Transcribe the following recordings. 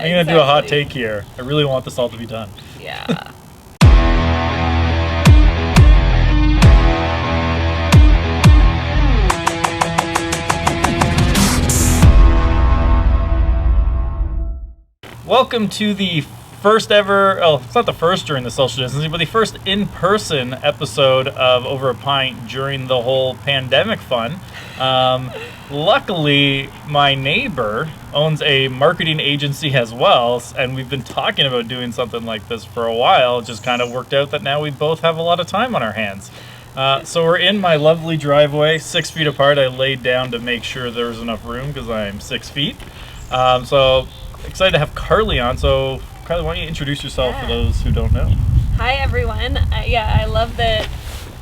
I'm going to do a hot take here. I really want this all to be done. Yeah. Welcome to the first ever, it's not the first during the social distancing, but the first in-person episode of Over a Pint during the whole pandemic fun. Luckily, my neighbor owns a marketing agency as well, and we've been talking about doing something like this for a while. It just kind of worked out that now we both have a lot of time on our hands. So we're in my lovely driveway, 6 feet apart. I laid down to make sure there was enough room because I'm 6 feet. So excited to have Carly on. So Carly, why don't you introduce yourself for those who don't know? Hi everyone. I love that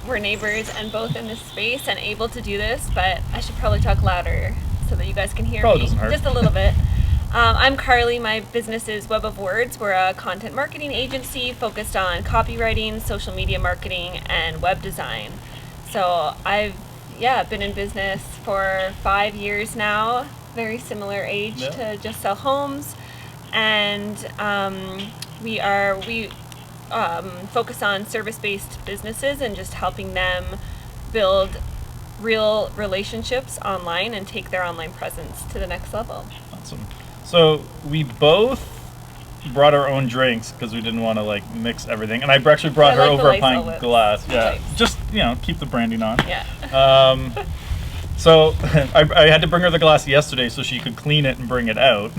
we're neighbors and both in this space and able to do this, but I should probably talk louder so that you guys can hear me doesn't hurt. Just a little bit. I'm Carly. My business is Web of Words. We're a content marketing agency focused on copywriting, social media marketing, and web design. So I've been in business for 5 years now. Very similar age to Just Sell Homes, and we focus on service-based businesses and just helping them build real relationships online and take their online presence to the next level. Awesome. So we both brought our own drinks because we didn't want to mix everything, and I actually brought her over a pint glass. Yeah, just keep the branding on. Yeah. So I had to bring her the glass yesterday so she could clean it and bring it out.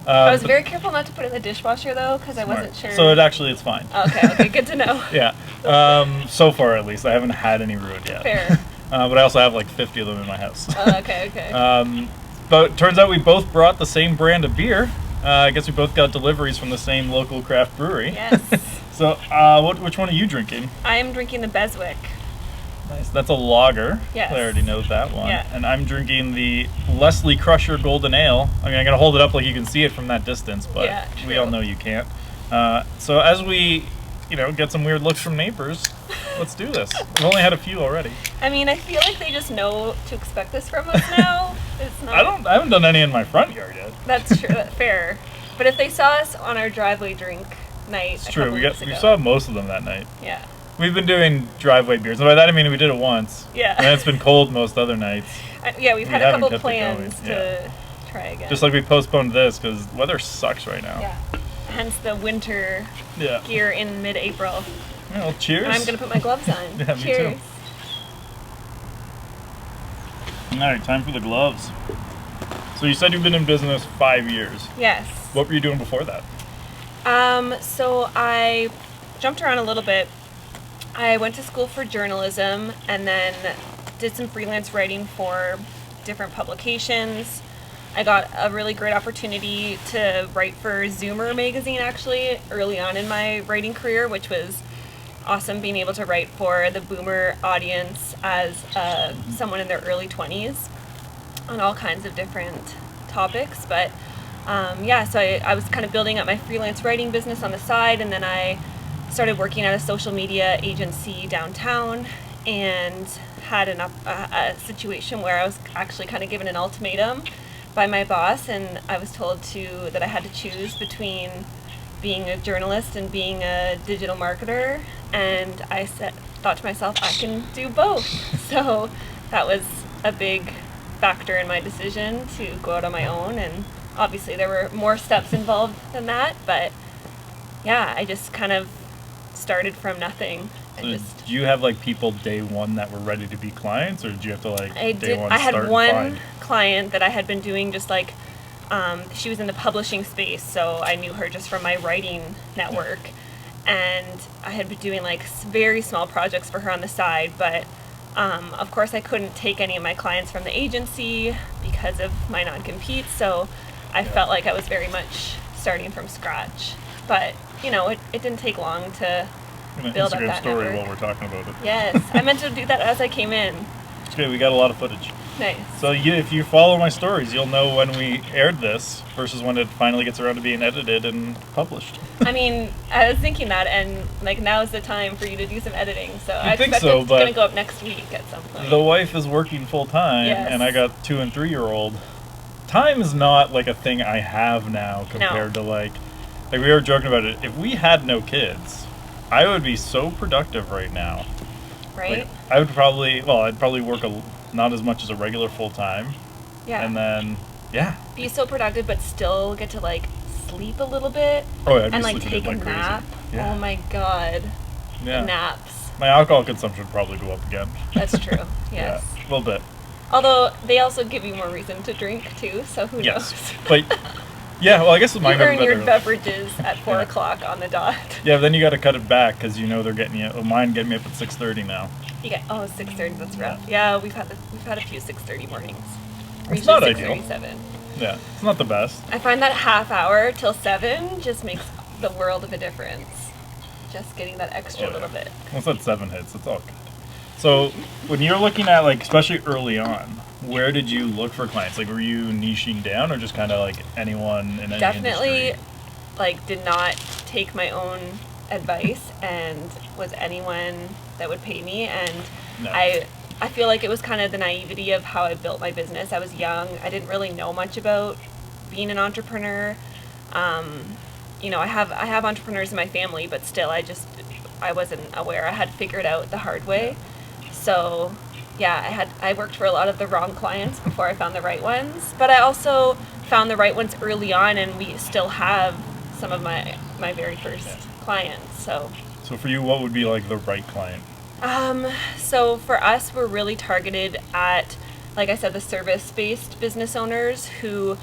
I was very careful not to put it in the dishwasher though, because I wasn't sure. So it's fine. Okay, good to know. Yeah. So far at least, I haven't had any ruined yet. Fair. But I also have 50 of them in my house. Oh, okay. But it turns out we both brought the same brand of beer. I guess we both got deliveries from the same local craft brewery. Yes. So which one are you drinking? I am drinking the Beswick. Nice. That's a lager. Yes. I already know that one. Yeah. And I'm drinking the Leslie Crusher Golden Ale. I mean, I'm going to hold it up like you can see it from that distance, but we all know you can't. So as we, get some weird looks from neighbors, let's do this. We've only had a few already. I mean, I feel like they just know to expect this from us now. It's not. I haven't done any in my front yard yet. That's true. That's fair. But if they saw us on our driveway drink night, it's true. We saw most of them that night. Yeah. We've been doing driveway beers, and by that I mean we did it once. Yeah. And it's been cold most other nights. We've had a couple plans to try again. Just like we postponed this because weather sucks right now. Yeah. Hence the winter gear in mid-April. Well, cheers. And I'm going to put my gloves on. Yeah, cheers. Me too. All right, time for the gloves. So you said you've been in business 5 years. Yes. What were you doing before that? So I jumped around a little bit. I went to school for journalism and then did some freelance writing for different publications. I got a really great opportunity to write for Zoomer magazine actually early on in my writing career, which was awesome, being able to write for the boomer audience as someone in their early 20s on all kinds of different topics. But so I was kind of building up my freelance writing business on the side, and then I started working at a social media agency downtown and had a situation where I was actually kind of given an ultimatum by my boss, and I was told that I had to choose between being a journalist and being a digital marketer, and I thought to myself, I can do both. So that was a big factor in my decision to go out on my own, and obviously there were more steps involved than that, but I just kind of started from nothing. So did you have people day one that were ready to be clients, or did you have to day one I had start one and find? client that I had been doing just she was in the publishing space, so I knew her just from my writing network, and I had been doing very small projects for her on the side, but of course I couldn't take any of my clients from the agency because of my non-compete, so I felt like I was very much starting from scratch. But it didn't take long to build up that story network. while we're talking about it. Yes, I meant to do that as I came in. It's good. We got a lot of footage. Nice. So if you follow my stories, you'll know when we aired this versus when it finally gets around to being edited and published. I mean, I was thinking that, and now is the time for you to do some editing. So I expect it's going to go up next week at some point. The wife is working full time, yes. and I got 2 and 3 year old time is not like a thing I have now compared to like we were joking about it. If we had no kids, I would be so productive right now. Right? Like, I'd probably work not as much as a regular full time. Yeah. And then, be so productive, but still get to like sleep a little bit. Oh, yeah, I'd be and like sleeping take a like nap. crazy. Yeah. Oh my god. Yeah. The naps. My alcohol consumption would probably go up again. That's true. Yes. Yeah, a little bit. Although they also give you more reason to drink too, so who knows? But yeah, well, I guess you mine earn your early. Beverages at 4 o'clock on the dot. Yeah, but then you got to cut it back because you know they're getting you. Mine getting me up at 6:30 now. You get 6:30. That's rough. Yeah, we've had a few 6:30 mornings. It's not Usually ideal. 6:37. Yeah, it's not the best. I find that half hour till 7 just makes the world of a difference. Just getting that extra little bit. Once that 7 hits, it's all good. So when you're looking at like, especially early on, where did you look for clients? Like, were you niching down, or just kind of like anyone in any Definitely, industry? like, did not take my own advice and was anyone that would pay me. And No. I feel like it was kind of the naivety of how I built my business. I was young. I didn't really know much about being an entrepreneur. You know, I have entrepreneurs in my family, but still, I wasn't aware. I had figured out the hard way. So, yeah, I worked for a lot of the wrong clients before I found the right ones. But I also found the right ones early on, and we still have some of my very first clients. So for you, what would be like the right client? So for us, we're really targeted at, like I said, the service-based business owners who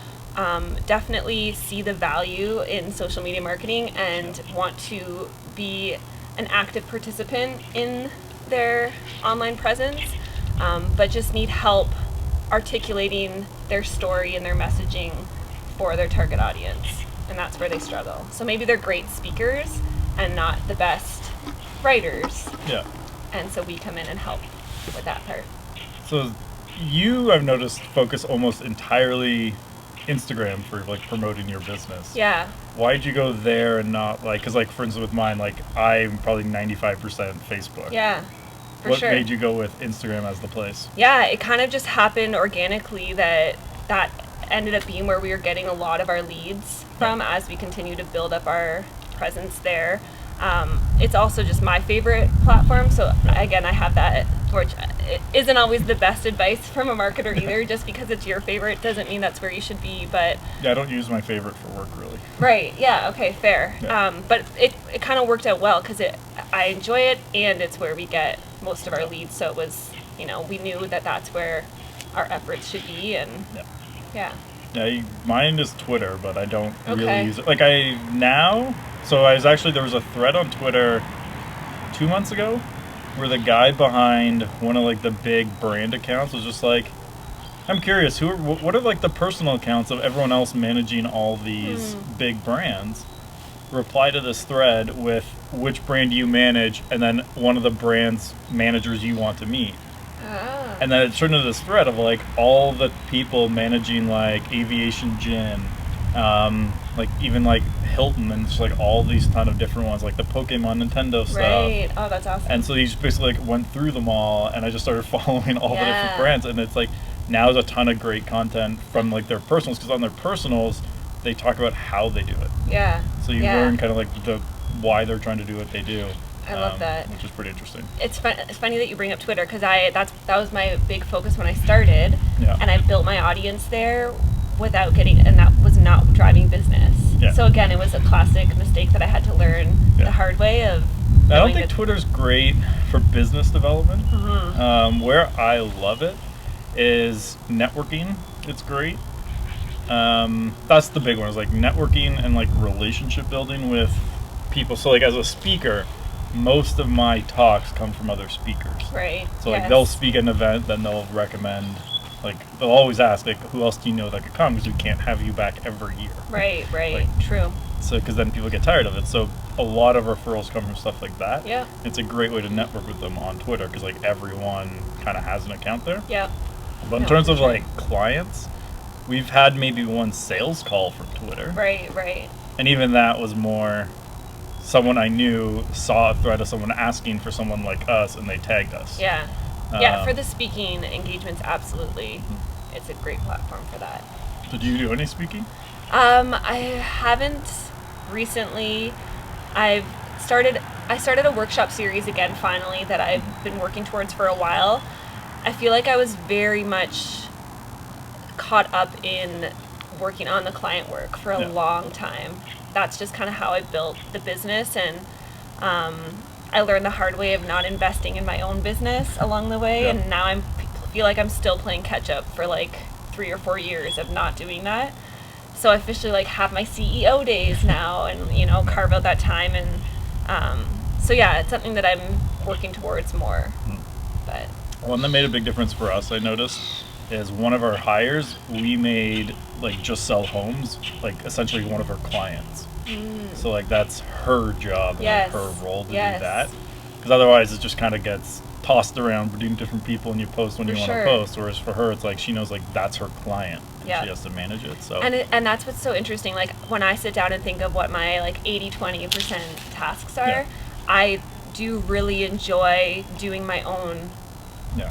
definitely see the value in social media marketing and want to be an active participant in their online presence, but just need help articulating their story and their messaging for their target audience. And that's where they struggle. So maybe they're great speakers and not the best writers. Yeah. And so we come in and help with that part. So you, I've noticed, focus almost entirely Instagram for like promoting your business. Yeah. Why'd you go there and not like, because like for instance with mine, like I'm probably 95% Facebook. Yeah, for What sure. made you go with Instagram as the place? Yeah, it kind of just happened organically that ended up being where we were getting a lot of our leads from as we continue to build up our presence there. It's also just my favorite platform, so again, I have that, which it isn't always the best advice from a marketer either. Just because it's your favorite doesn't mean that's where you should be, but... Yeah, I don't use my favorite for work, really. Right, yeah, okay, fair. Yeah. But it kind of worked out well, because I enjoy it, and it's where we get most of our leads, so it was, we knew that that's where our efforts should be, and yeah. Yeah, mine is Twitter, but I don't really Okay. use it. Like there was a thread on Twitter 2 months ago where the guy behind one of like the big brand accounts was just like, I'm curious, what are like the personal accounts of everyone else managing all these big brands? Reply to this thread with which brand you manage and then one of the brand's managers you want to meet. Ah. And then it turned into this thread of like all the people managing like Aviation Gin, like even like Hilton, and just like all these ton of different ones, like the Pokemon Nintendo stuff. Right. Oh, that's awesome. And so he just basically like went through them all, and I just started following all the different brands, and it's like now there's a ton of great content from like their personals, because on their personals they talk about how they do it. Yeah. So you learn kind of like why they're trying to do what they do. I love that. Which is pretty interesting. It's funny that you bring up Twitter, because that was my big focus when I started, and I built my audience there without and that was not driving business. Yeah. So again, it was a classic mistake that I had to learn the hard way of. I don't think Twitter's great for business development. Mm-hmm. Where I love it is networking. It's great. That's the big one, is like networking and like relationship building with people. So like as a speaker, most of my talks come from other speakers. Right. So like they'll speak at an event, then they'll recommend, like they'll always ask like, who else do you know that could come, because we can't have you back every year. Right. Like, true. So because then people get tired of it. So a lot of referrals come from stuff like that. Yeah. It's a great way to network with them on Twitter, because like everyone kind of has an account there. Yeah. But in terms of like clients, we've had maybe one sales call from Twitter. Right. And even that was more someone I knew saw a thread of someone asking for someone like us, and they tagged us. Yeah. For the speaking engagements, absolutely. It's a great platform for that. So do you do any speaking? I haven't recently. I started a workshop series again finally that I've been working towards for a while. I feel like I was very much caught up in working on the client work for a long time. That's just kind of how I built the business, and I learned the hard way of not investing in my own business along the way, and now I feel like I'm still playing catch up for like 3 or 4 years of not doing that. So I officially like have my CEO days now, and carve out that time, and so yeah, it's something that I'm working towards more. But one that made a big difference for us, I noticed, is one of our hires, we made like just sell homes, like essentially one of her clients. So like that's her job and like, her role to do that. Because otherwise it just kind of gets tossed around between different people and you post when you want to post. Whereas for her, it's like she knows like that's her client. She has to manage it. So and that's what's so interesting. Like when I sit down and think of what my like 80-20% tasks are, I do really enjoy doing my own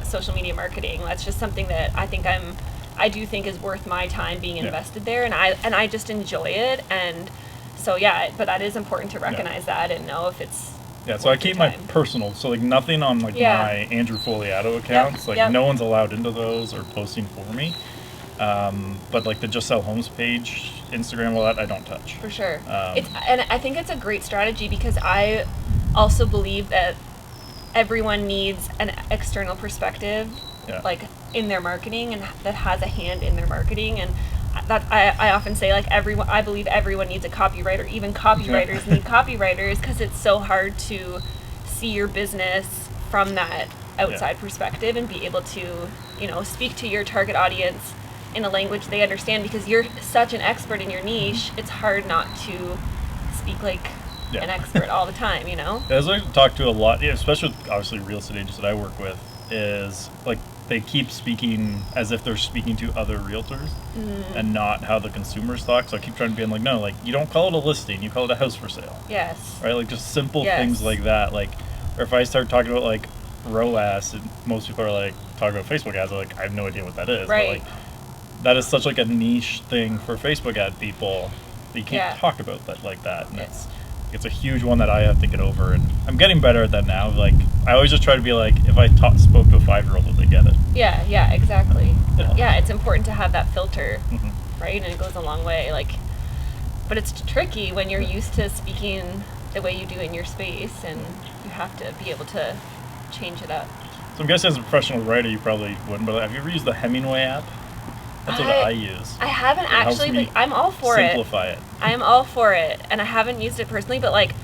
social media marketing. That's just something that I do think is worth my time being invested there, and I just enjoy it. And so but that is important to recognize that and know if it's so I keep my personal, so like nothing on like my Andrew Fogliato accounts, like no one's allowed into those or posting for me. But like the Just Sell Homes page, Instagram, all that I don't touch. For sure. And I think it's a great strategy because I also believe that everyone needs an external perspective like in their marketing, and that has a hand in their marketing. And that I often say like I believe everyone needs a copywriter. Even copywriters need copywriters, because it's so hard to see your business from that outside perspective and be able to speak to your target audience in a language they understand, because you're such an expert in your niche. It's hard not to speak like an expert all the time, As I talk to a lot, especially with obviously real estate agents that I work with, is like they keep speaking as if they're speaking to other realtors and not how the consumers talk. So I keep trying to be like, no, like you don't call it a listing, you call it a house for sale. Yes. Right? Like just simple things like that. Like, or if I start talking about like ROAS, and most people are like talking about Facebook ads, like I have no idea what that is. Right. But like that is such like a niche thing for Facebook ad people that you can't talk about that like that. And it's a huge one that I have to get over, and I'm getting better at that now. Like I always just try to be like, if I spoke to a 5-year-old, would they get it? Yeah, exactly. Yeah, it's important to have that filter, right? And it goes a long way. Like, but it's tricky when you're used to speaking the way you do in your space, and you have to be able to change it up. So I'm guessing as a professional writer, you probably wouldn't, but have you ever used the Hemingway app? That's what I use. I haven't actually, but I'm all for simplify it. I am all for it, and I haven't used it personally, but like,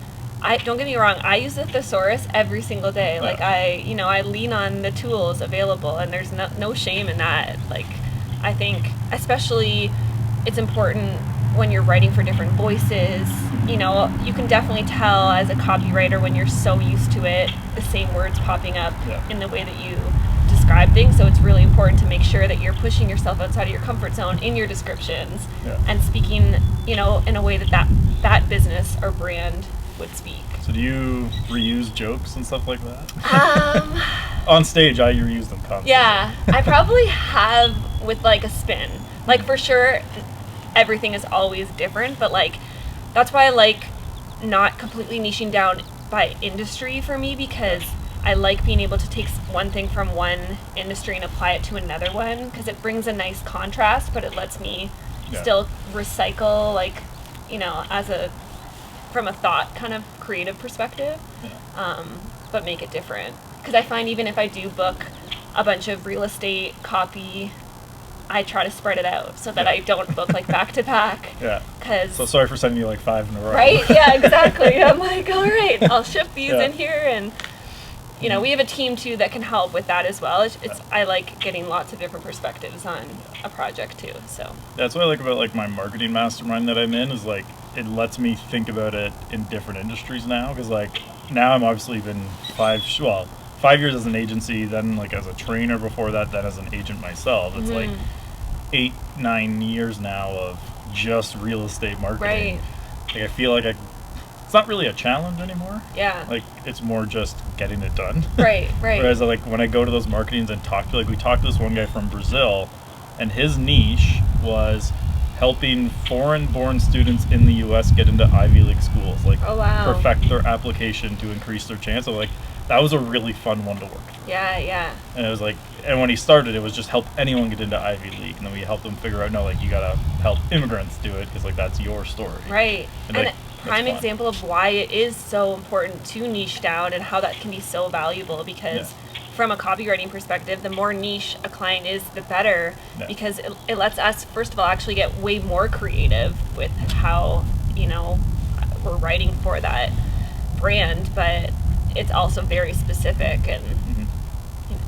don't get me wrong, I use the thesaurus every single day. Like I lean on the tools available, and there's no shame in that. Like, I think especially it's important when you're writing for different voices. You can definitely tell as a copywriter when you're so used to it, the same words popping up in the way that you describe things. So it's really important to make sure that you're pushing yourself outside of your comfort zone in your descriptions and speaking, in a way that business or brand would speak. So do you reuse jokes and stuff like that? On stage, I reuse them constantly. Yeah, I probably have with like a spin. Like for sure, everything is always different, but like that's why I like not completely niching down by industry for me, because I like being able to take one thing from one industry and apply it to another one, because it brings a nice contrast, but it lets me still recycle, like, from a thought kind of creative perspective, but make it different. Because I find even if I do book a bunch of real estate copy, I try to spread it out so that I don't book like back to back. So sorry for sending you like 5 in a row. Right? Yeah, exactly. I'm like, all right, I'll shift these in here, and we have a team too that can help with that as well. I like getting lots of different perspectives on a project too. So that's what I like about like my marketing mastermind that I'm in, is like it lets me think about it in different industries now. Because like now I'm obviously been 5 years as an agency, then like as a trainer before that, then as an agent myself. It's like 8-9 years now of just real estate marketing. Like I feel like it's not really a challenge anymore. Like it's more just getting it done. Right. Whereas like when I go to those marketings and we talked to this one guy from Brazil, and his niche was helping foreign-born students in the U.S. get into Ivy League schools, like Oh, wow. perfect their application to increase their chance. So like that was a really fun one to work through. Yeah. And it was like, and when he started, it was just help anyone get into Ivy League, and then we helped them figure out, no, like you gotta help immigrants do it because like that's your story. Right. And, And like, a prime that's fun. example of why it is so important to niche down and how that can be so valuable, because from a copywriting perspective, the more niche a client is, the better, because it lets us, first of all, actually get way more creative with how, we're writing for that brand, but it's also very specific, and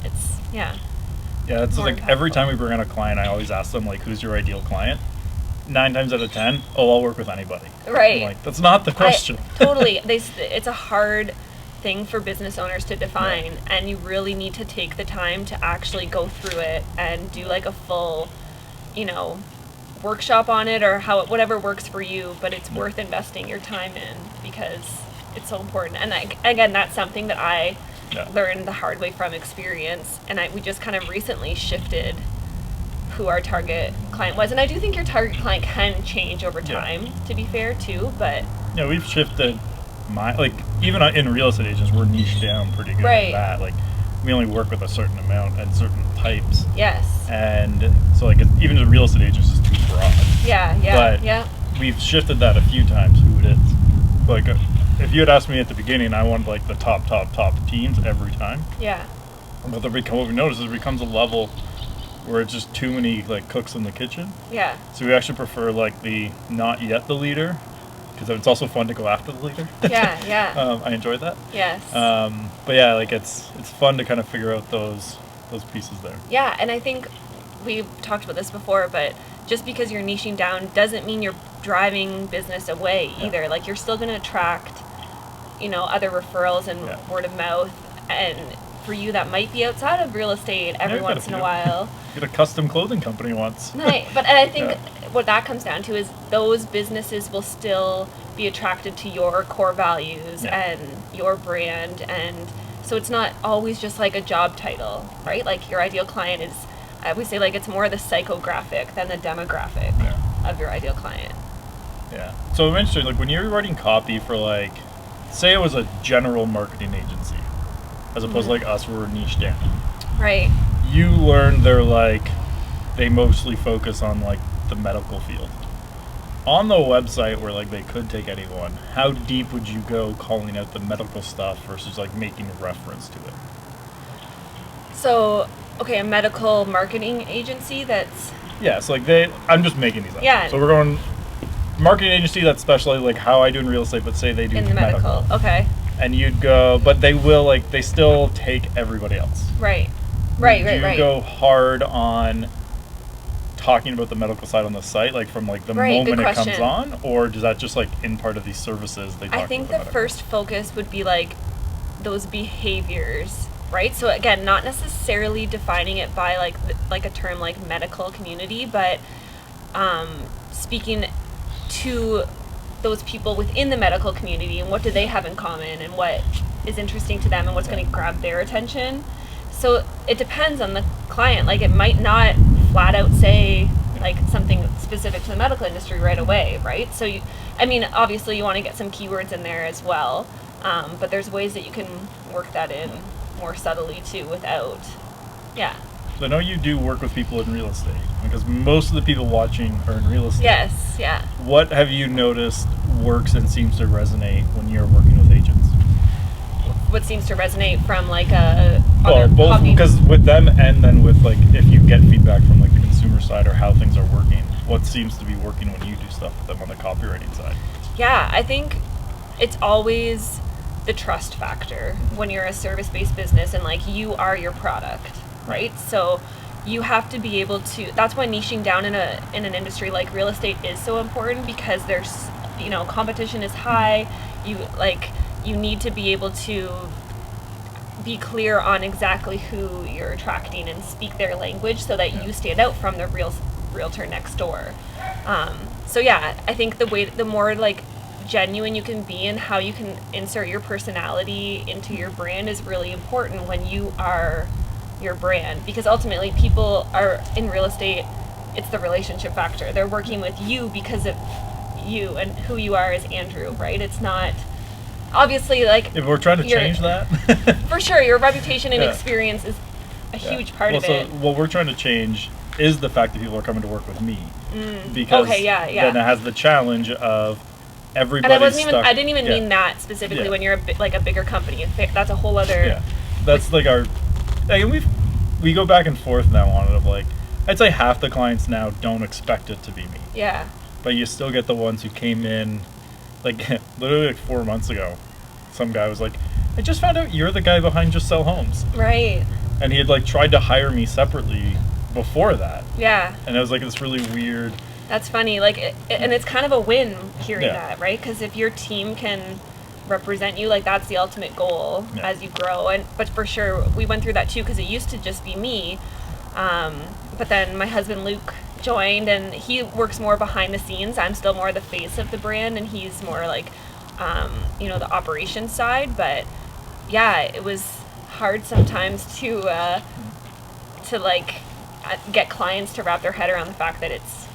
it's, Yeah, it's more like impactful. every time we bring on a client, I always ask them, like, who's your ideal client? 9 times out of 10, I'll work with anybody. Right. I'm like, that's not the question. Totally. It's a hard thing for business owners to define, and you really need to take the time to actually go through it and do like a full, workshop on it, or whatever works for you, but it's worth investing your time in because it's so important. And again, that's something that I learned the hard way from experience, and we just kind of recently shifted who our target client was. And I do think your target client can change over time, to be fair too, but we've shifted even in real estate agents, we're niched down pretty good at that. Like, we only work with a certain amount and certain types. Yes. And so like even the real estate agents is too broad. But we've shifted that a few times, who it is. Like if you had asked me at the beginning, I wanted like the top teams every time. Yeah. But what we noticed is it becomes a level where it's just too many like cooks in the kitchen. Yeah. So we actually prefer like the not yet the leader, because it's also fun to go after the leader. Yeah. I enjoyed that. Yes. But yeah, like it's fun to kind of figure out those pieces there. Yeah, and I think we've talked about this before, but just because you're niching down doesn't mean you're driving business away either. Like, you're still going to attract, other referrals and word of mouth, and for you that might be outside of real estate every once in a while. Get a custom clothing company once. Right, and I think what that comes down to is those businesses will still be attracted to your core values and your brand, and so it's not always just like a job title, right? Like, your ideal client is, I would say, like, it's more the psychographic than the demographic of your ideal client. Yeah. So eventually, like, when you're writing copy for, like, say it was a general marketing agency, as opposed to like us, where we're niche down. Right. You learn they mostly focus on like the medical field. On the website where like they could take anyone, how deep would you go calling out the medical stuff versus like making a reference to it? So, okay, a medical marketing agency that's... Yeah, so like I'm just making these up. Yeah. So we're going marketing agency that's specialized like how I do in real estate, but say they do in the medical. Okay. And you'd go, but they still take everybody else. Right. You go hard on talking about the medical side on the site, like from like the moment it comes on, or does that just like in part of these services they talk about? I think the first focus would be like those behaviors, right? So again, not necessarily defining it by like a term like medical community, but speaking to those people within the medical community and what do they have in common and what is interesting to them and what's going to grab their attention. So it depends on the client. Like, it might not flat out say like something specific to the medical industry right away, right? So obviously you want to get some keywords in there as well, but there's ways that you can work that in more subtly too without, So I know you do work with people in real estate, because most of the people watching are in real estate. Yes, yeah. What have you noticed works and seems to resonate when you're working with agents? What seems to resonate from like a... both, because with them and then with like if you get feedback from like the consumer side or how things are working, what seems to be working when you do stuff with them on the copywriting side? Yeah, I think it's always the trust factor when you're a service-based business and like you are your product, right? So you have to be able to, that's why niching down in an industry like real estate is so important, because there's, competition is high. You need to be able to be clear on exactly who you're attracting and speak their language so that you stand out from the realtor next door. I think the more like genuine you can be and how you can insert your personality into your brand is really important when you are your brand, because ultimately people are in real estate it's the relationship factor. They're working with you because of you and who you are as Andrew, right? It's not obviously like if we're trying to change that. For sure, your reputation and experience is a huge part of it. What we're trying to change is the fact that people are coming to work with me, because then it has the challenge of everybody. And I didn't even mean that specifically when you're like a bigger company. That's a whole other. Yeah, that's like our. And we go back and forth now on it of like, I'd say half the clients now don't expect it to be me. Yeah. But you still get the ones who came in, like literally like 4 months ago. Some guy was like, I just found out you're the guy behind Just Sell Homes. Right. And he had like tried to hire me separately before that. Yeah. And it was like this really weird. That's funny. Like, and it's kind of a win hearing that, right? Because if your team can represent you, like that's the ultimate goal as you grow. But for sure, we went through that too because it used to just be me. But then my husband Luke joined, and he works more behind the scenes. I'm still more the face of the brand, and he's more like, the operations side. But yeah, it was hard sometimes to like get clients to wrap their head around the fact that it's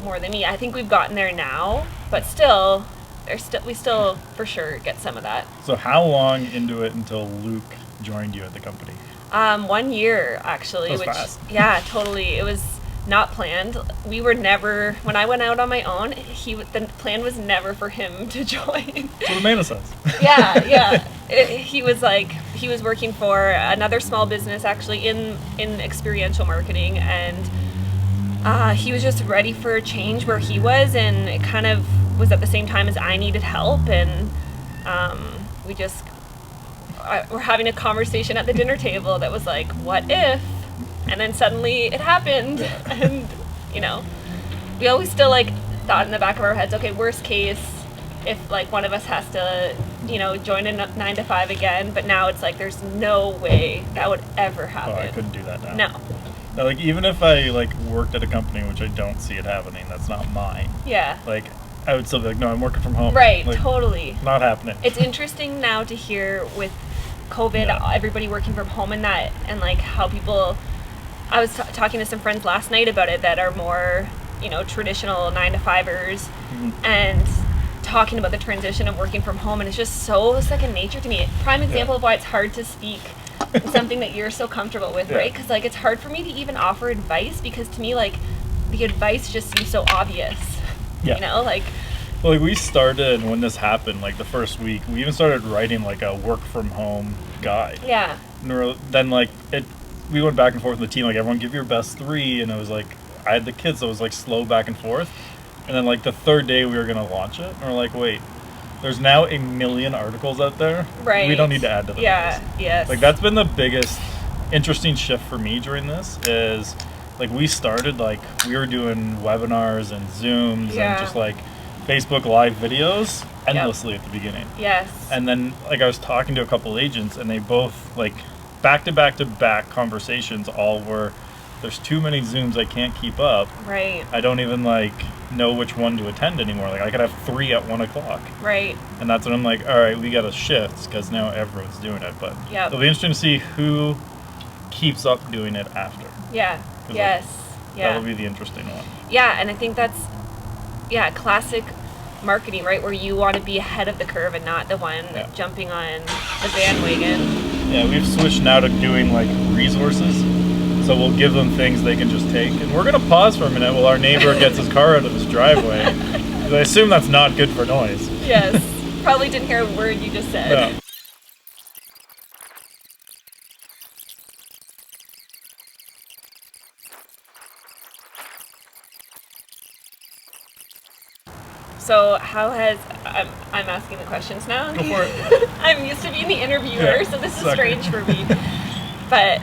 more than me. I think we've gotten there now, but still, we still for sure get some of that. So how long into it until Luke joined you at the company? 1 year actually. That was fast. Yeah, totally. It was not planned. We were never, when I went out on my own, the plan was never for him to join. So it made sense. Yeah. He was working for another small business actually in experiential marketing, and he was just ready for a change where he was, and it kind of was at the same time as I needed help, and we're having a conversation at the dinner table that was like, what if? And then suddenly it happened. And, we always still like thought in the back of our heads, okay, worst case, if like one of us has to, join a 9 to 5 again. But now it's like, there's no way that would ever happen. Oh, I couldn't do that now. No. Now, like, even if I like worked at a company, which I don't see it happening, that's not mine. Yeah. Like, I would still be like, no, I'm working from home. Right, like, totally. Not happening. It's interesting now to hear with COVID, everybody working from home and that, and like how people, I was talking to some friends last night about it that are more, traditional 9 to 5ers, and talking about the transition of working from home, and it's just so second nature to me. Prime example of why it's hard to speak in something that you're so comfortable with, right? Because like it's hard for me to even offer advice, because to me like the advice just seems so obvious. Well, like we started when this happened, like the first week, we even started writing like a work from home guide. Yeah. And then like we went back and forth with the team, like everyone give your best 3, and it was like, I had the kids, so it was like slow back and forth. And then like the third day we were going to launch it, and we're like, wait, there's now 1 million articles out there. Right. We don't need to add to them. Yes. Like that's been the biggest interesting shift for me during this is like we started like we were doing webinars and Zooms and just like Facebook live videos endlessly at the beginning. Yes. And then like I was talking to a couple agents, and they both like back to back conversations all were, there's too many Zooms, I can't keep up. Right. I don't even like know which one to attend anymore. Like I could have 3 at 1 o'clock. Right. And that's when I'm like, all right, we got to shift, because now everyone's doing it. But it'll be interesting to see who keeps up doing it after. Yeah. Yes. That'll be the interesting one. Yeah, and I think that's classic marketing, right? Where you want to be ahead of the curve and not the one jumping on the bandwagon. Yeah, we've switched now to doing like resources. So we'll give them things they can just take. And we're going to pause for a minute while our neighbor gets his car out of his driveway. I assume that's not good for noise. Yes. Probably didn't hear a word you just said. No. So how has, I'm asking the questions now. Go for it. I'm used to being the interviewer, so this is strange for me. But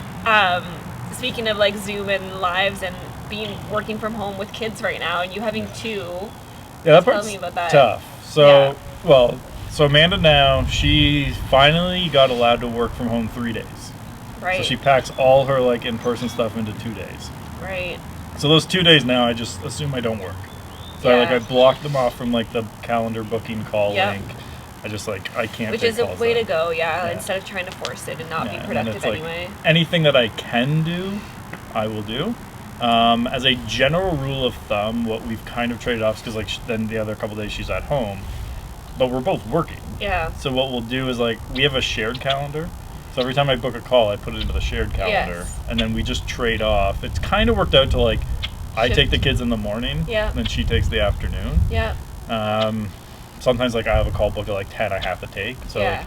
speaking of like Zoom and lives and working from home with kids right now, and you having 2, that part's tell me about that. Tough. So, so Amanda now, she finally got allowed to work from home 3 days. Right. So she packs all her like in-person stuff into 2 days. Right. So those 2 days now, I just assume I don't work. So I blocked them off from like the calendar booking call link. I just like, I can't. Which is a way to go, instead of trying to force it and not be productive like, anyway. Anything that I can do, I will do. As a general rule of thumb, what we've kind of traded off, because like then the other couple days she's at home, but we're both working. Yeah. So what we'll do is like we have a shared calendar. So every time I book a call, I put it into the shared calendar, and then we just trade off. It's kind of worked out to like I take the kids in the morning, and then she takes the afternoon. Yeah. Sometimes like I have a call book at like 10 I have to take. So like,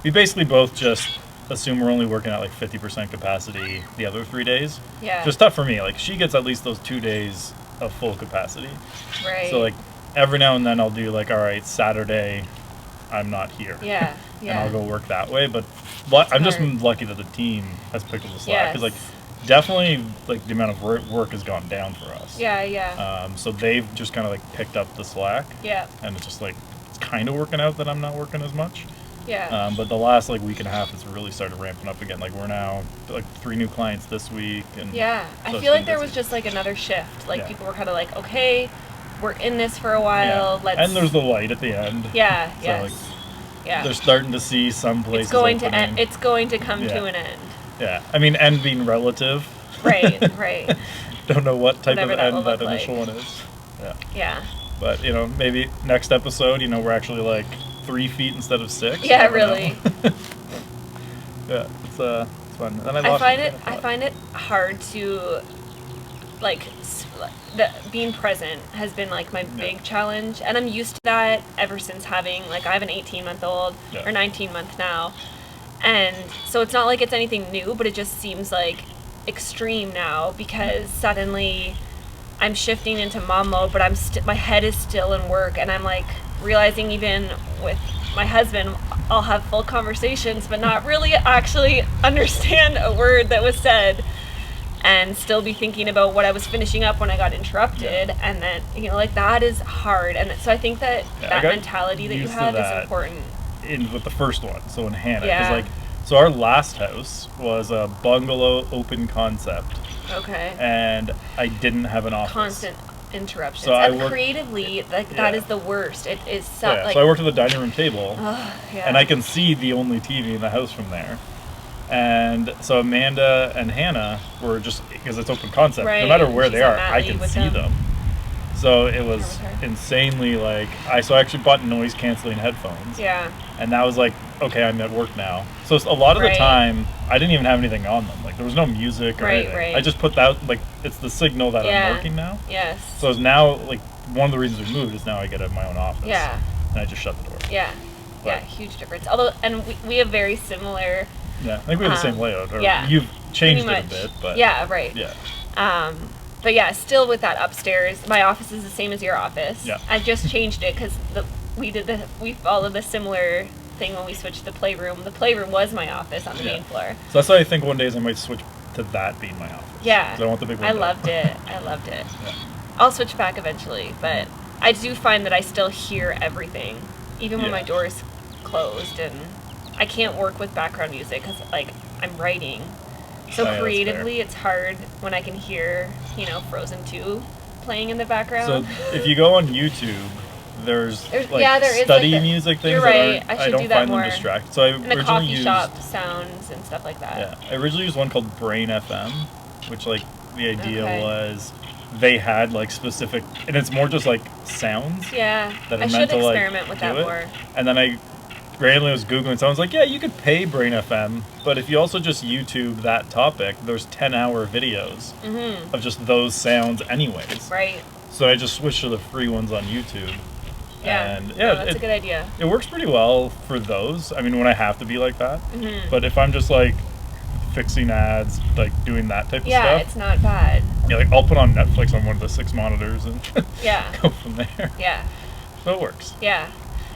we basically both just assume we're only working at like 50% capacity the other 3 days. Yeah. Just tough for me. Like she gets at least those 2 days of full capacity. Right. So like every now and then I'll do like, all right, Saturday I'm not here. Yeah. And I'll go work that way. But I'm just lucky that the team has picked up the slack. Because like definitely like the amount of work has gone down for us. Yeah. So they've just kind of like picked up the slack. Yeah. And it's just like, it's kind of working out that I'm not working as much. Yeah. But the last like week and a half, it's really started ramping up again. Like we're now like 3 new clients this week, and I feel like there was just like another shift. Like people were kind of like, okay, we're in this for a while. Let's. And there's the light at the end. Yeah. So, Yes. Like, they're starting to see some places. It's going to end. It's going to come to an end. Yeah. I mean, end being relative. Right. Right. Don't know what type Whatever of that end that like. initial one is. Yeah. Yeah. But maybe next episode, we're actually like 3 feet instead of 6. Yeah, really. Yeah, it's fun. And then I find it hard to like being present has been like my big challenge, and I'm used to that ever since having like I have an 18-month-old or 19-month now, and so it's not like it's anything new, but it just seems like extreme now because suddenly I'm shifting into mom mode, but my head is still in work, and I'm like realizing even with my husband, I'll have full conversations, but not really actually understand a word that was said, and still be thinking about what I was finishing up when I got interrupted, and then like that is hard, and so I think that mentality that you have is important. With the first one, so in Hannah, because so our last house was a bungalow open concept. Okay. And I didn't have an office. Constant interruptions. So and creatively, like that is the worst. It is so. Like, so I worked at the dining room table, and I can see the only TV in the house from there. And so Amanda and Hannah were just because it's open concept. No matter where they are, I can see them. So it was insanely like I actually bought noise canceling headphones. Yeah. And that was like, okay, I'm at work now. So a lot of the time, I didn't even have anything on them. Like there was no music or anything. I just put that like it's the signal that I'm working now. Yes. So now like one of the reasons we moved is now I get my own office. Yeah. And I just shut the door. Yeah. But, huge difference. Although, and we have very similar. Yeah, I think we have the same layout. Or you've changed it a bit, but yeah, right. Yeah. But yeah, still with that upstairs, my office is the same as your office. Yeah. I just changed it because we followed the similar thing when we switched the playroom. The playroom was my office on the main floor. So that's why I think one day I might switch to that being my office. Yeah. Because I want the big window. I loved it. Yeah. I'll switch back eventually, but I do find that I still hear everything, even when my door is closed, and I can't work with background music because like I'm writing. So creatively, it's hard when I can hear, Frozen 2 playing in the background. So if you go on YouTube, there's like there study is music things. You're right. I don't find them distracting. So I and the coffee shop sounds and stuff like that. Yeah, I originally used one called Brain FM, which like the idea was they had like specific, and it's more just like sounds. Yeah, that I should experiment with that more. And then I randomly was Googling, someone's like, yeah, you could pay Brain FM, but if you also just YouTube that topic, there's 10-hour videos of just those sounds anyways. Right. So I just switched to the free ones on YouTube. Yeah. And that's a good idea. It works pretty well for those. I mean, when I have to be like that. But if I'm just like fixing ads, like doing that type of stuff. Yeah, it's not bad. Yeah, like I'll put on Netflix on one of the 6 monitors and go from there. Yeah. So it works. Yeah.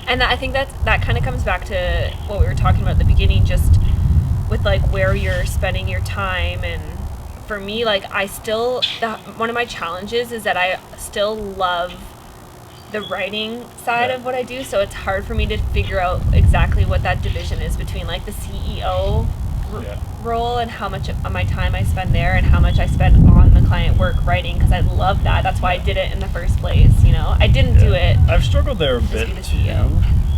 And I think that kind of comes back to what we were talking about at the beginning, just with like where you're spending your time. And for me, like one of my challenges is that I still love the writing side of what I do, so it's hard for me to figure out exactly what that division is between like the CEO role and how much of my time I spend there and how much I spend on the client work writing, because I love that. That's why I did it in the first place. I didn't do it. I've struggled there a bit too.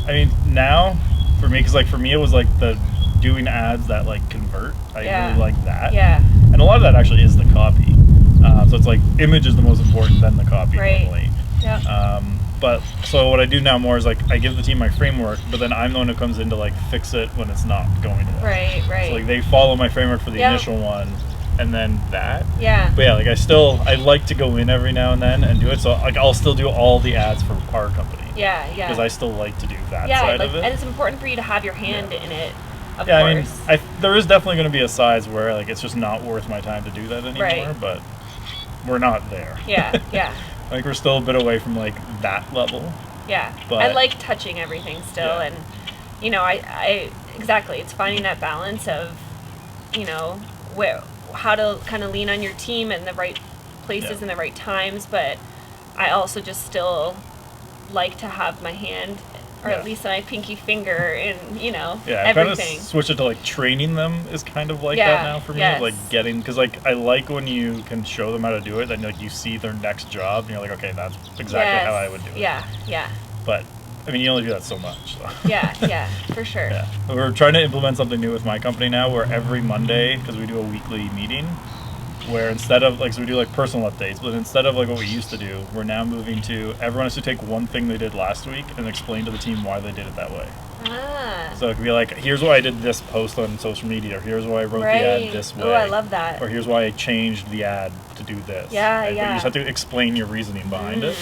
I mean, now for me, because like for me it was like the doing ads that like convert. I really like that. Yeah. And a lot of that actually is the copy. So it's like image is the most important than the copy Right. normally. Yeah. But so what I do now more is like I give the team my framework, but then I'm the one who comes in to like fix it when it's not going well. Right. Right. So like they follow my framework for the Yeah. initial one, and then that. Yeah. But yeah, like I like to go in every now and then and do it. So like I'll still do all the ads for our company. Yeah. Yeah. Because I still like to do that yeah. side Like, of it. and it's important for you to have your hand in it. Of Yeah, course. I mean, there is definitely going to be a size where like it's just not worth my time to do that anymore. Right. But we're not there. Yeah. Yeah. I think we're still a bit away from like that level. Yeah. But- I like touching everything still, Yeah. and you know, I exactly. It's finding that balance of, you know, how to kind of lean on your team in the right places and the right times, but I also just still like to have my hand, or at least my pinky finger in, you know, Yeah, I kind of everything. switch it to like training them is kind of like Yeah, that now for me. yes. Like getting, because like I like when you can show them how to do it, and like you see their next job, and you're like, okay, that's exactly how I would do it. Yeah, yeah, But I mean, you only do that so much. So. yeah, yeah, for sure. Yeah, we're trying to implement something new with my company now, where every Monday, because we do a weekly meeting, where instead of like, so we do like personal updates, but instead of like what we used to do, we're now moving to everyone has to take one thing they did last week and explain to the team why they did it that way. Ah, So it could be like, here's why I did this post on social media, or here's why I wrote the ad this way. Oh, I love that. Or here's why I changed the ad to do this. Yeah, Right? But yeah. you just have to explain your reasoning behind it.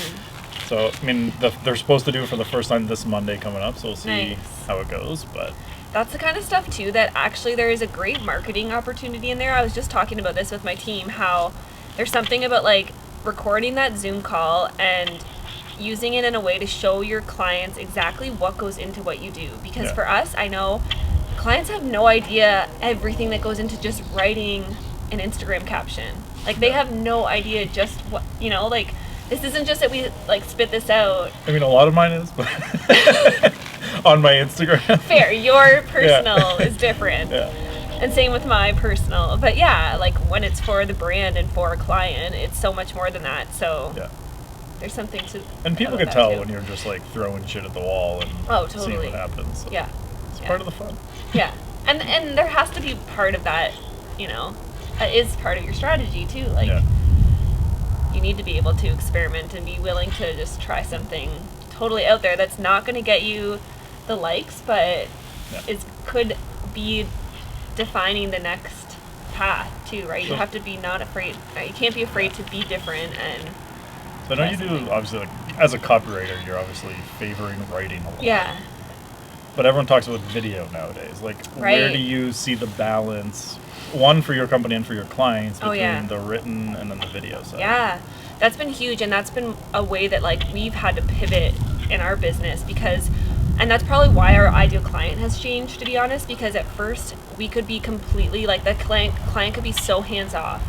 So, I mean, they're supposed to do it for the first time this Monday coming up, so we'll see Nice. how it goes. But That's the kind of stuff too that actually there is a great marketing opportunity in there. I was just talking about this with my team, how there's something about like recording that Zoom call and using it in a way to show your clients exactly what goes into what you do. Because Yeah. for us, I know clients have no idea everything that goes into just writing an Instagram caption. Like they have no idea just what, you know, like this isn't just that we like spit this out. I mean, a lot of mine is, but on my Instagram. Fair, your personal is different. Yeah. And same with my personal. But yeah, like when it's for the brand and for a client, it's so much more than that. So Yeah. there's something to. And people about can that tell too. when you're just like throwing shit at the wall and Oh, seeing totally. what happens. So Yeah. It's Yeah. part of the fun. Yeah. And there has to be part of that, you know, that is part of your strategy too. Like Yeah. you need to be able to experiment and be willing to just try something totally out there that's not going to get you the likes, but could be defining the next path too, right? You So- have to be not afraid. You can't be afraid to be different and So I know you do, obviously, like, as a copywriter, you're obviously favoring writing a lot. yeah. But everyone talks about video nowadays. Like, where Right. do you see the balance, one for your company and for your clients, Oh, between yeah. the written and then the video side? Yeah, that's been huge, and that's been a way that like we've had to pivot in our business because, and that's probably why our ideal client has changed, to be honest. Because at first we could be completely like the client could be so hands off.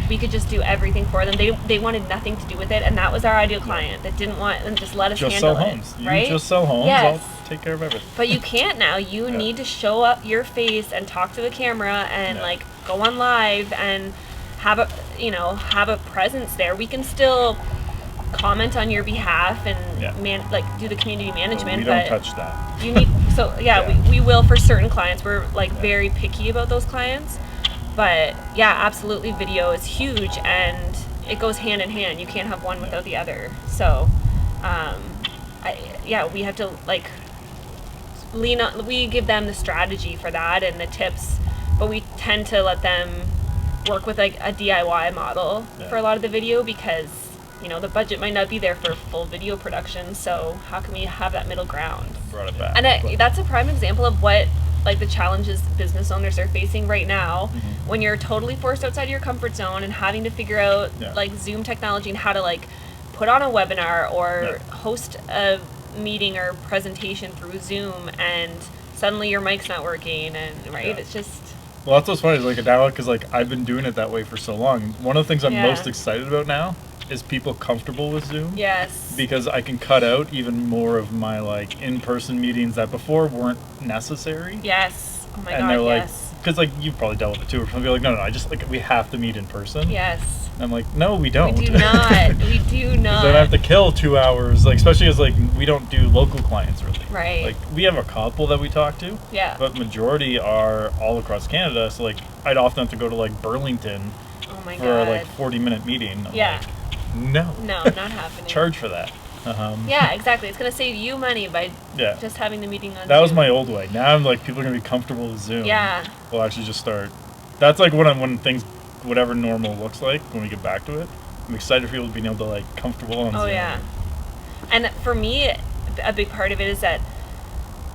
We could just do everything for them. They wanted nothing to do with it, and that was our ideal client that didn't want and just let us Just handle sell it. homes. Right? You just sell homes. Yes. I'll take care of everything. But you can't now. You need to show up your face and talk to the camera and like go on live and have a presence there. We can still comment on your behalf and do the community management. We don't but touch that. you need we will for certain clients. We're like very picky about those clients. But yeah, absolutely, video is huge and it goes hand in hand. You can't have one without the other. So we have to like lean on. We give them the strategy for that and the tips, but we tend to let them work with like a DIY model for a lot of the video because the budget might not be there for full video production. So how can we have that middle ground? Brought it back. And that's a prime example of what like the challenges business owners are facing right now when you're totally forced outside your comfort zone and having to figure out like Zoom technology and how to like put on a webinar or host a meeting or presentation through Zoom, and suddenly your mic's not working and it's just Well, that's what's funny is like now, because like I've been doing it that way for so long. One of the things I'm most excited about now is people comfortable with Zoom. Yes. Because I can cut out even more of my like in-person meetings that before weren't necessary. Yes. Oh my and God. they're like, yes. because like you've probably dealt with it too. Where people be like, no, I just like we have to meet in person. Yes. And I'm like, no, we don't. We do not. We do not. Then I have to kill 2 hours, like especially as like we don't do local clients really. Right. Like we have a couple that we talk to. Yeah. But majority are all across Canada. So like I'd often have to go to like Burlington Oh my for a God. like 40-minute meeting. I'm Yeah. like, no, not happening. charge for that. Yeah, exactly. It's gonna save you money by Yeah. just having the meeting on That was Zoom. my old way. Now I'm like, people are gonna be comfortable with Zoom. Yeah. We'll actually just start. That's like when things, whatever normal looks like, when we get back to it. I'm excited for people being able to like comfortable on Zoom. Oh yeah. And for me, a big part of it is that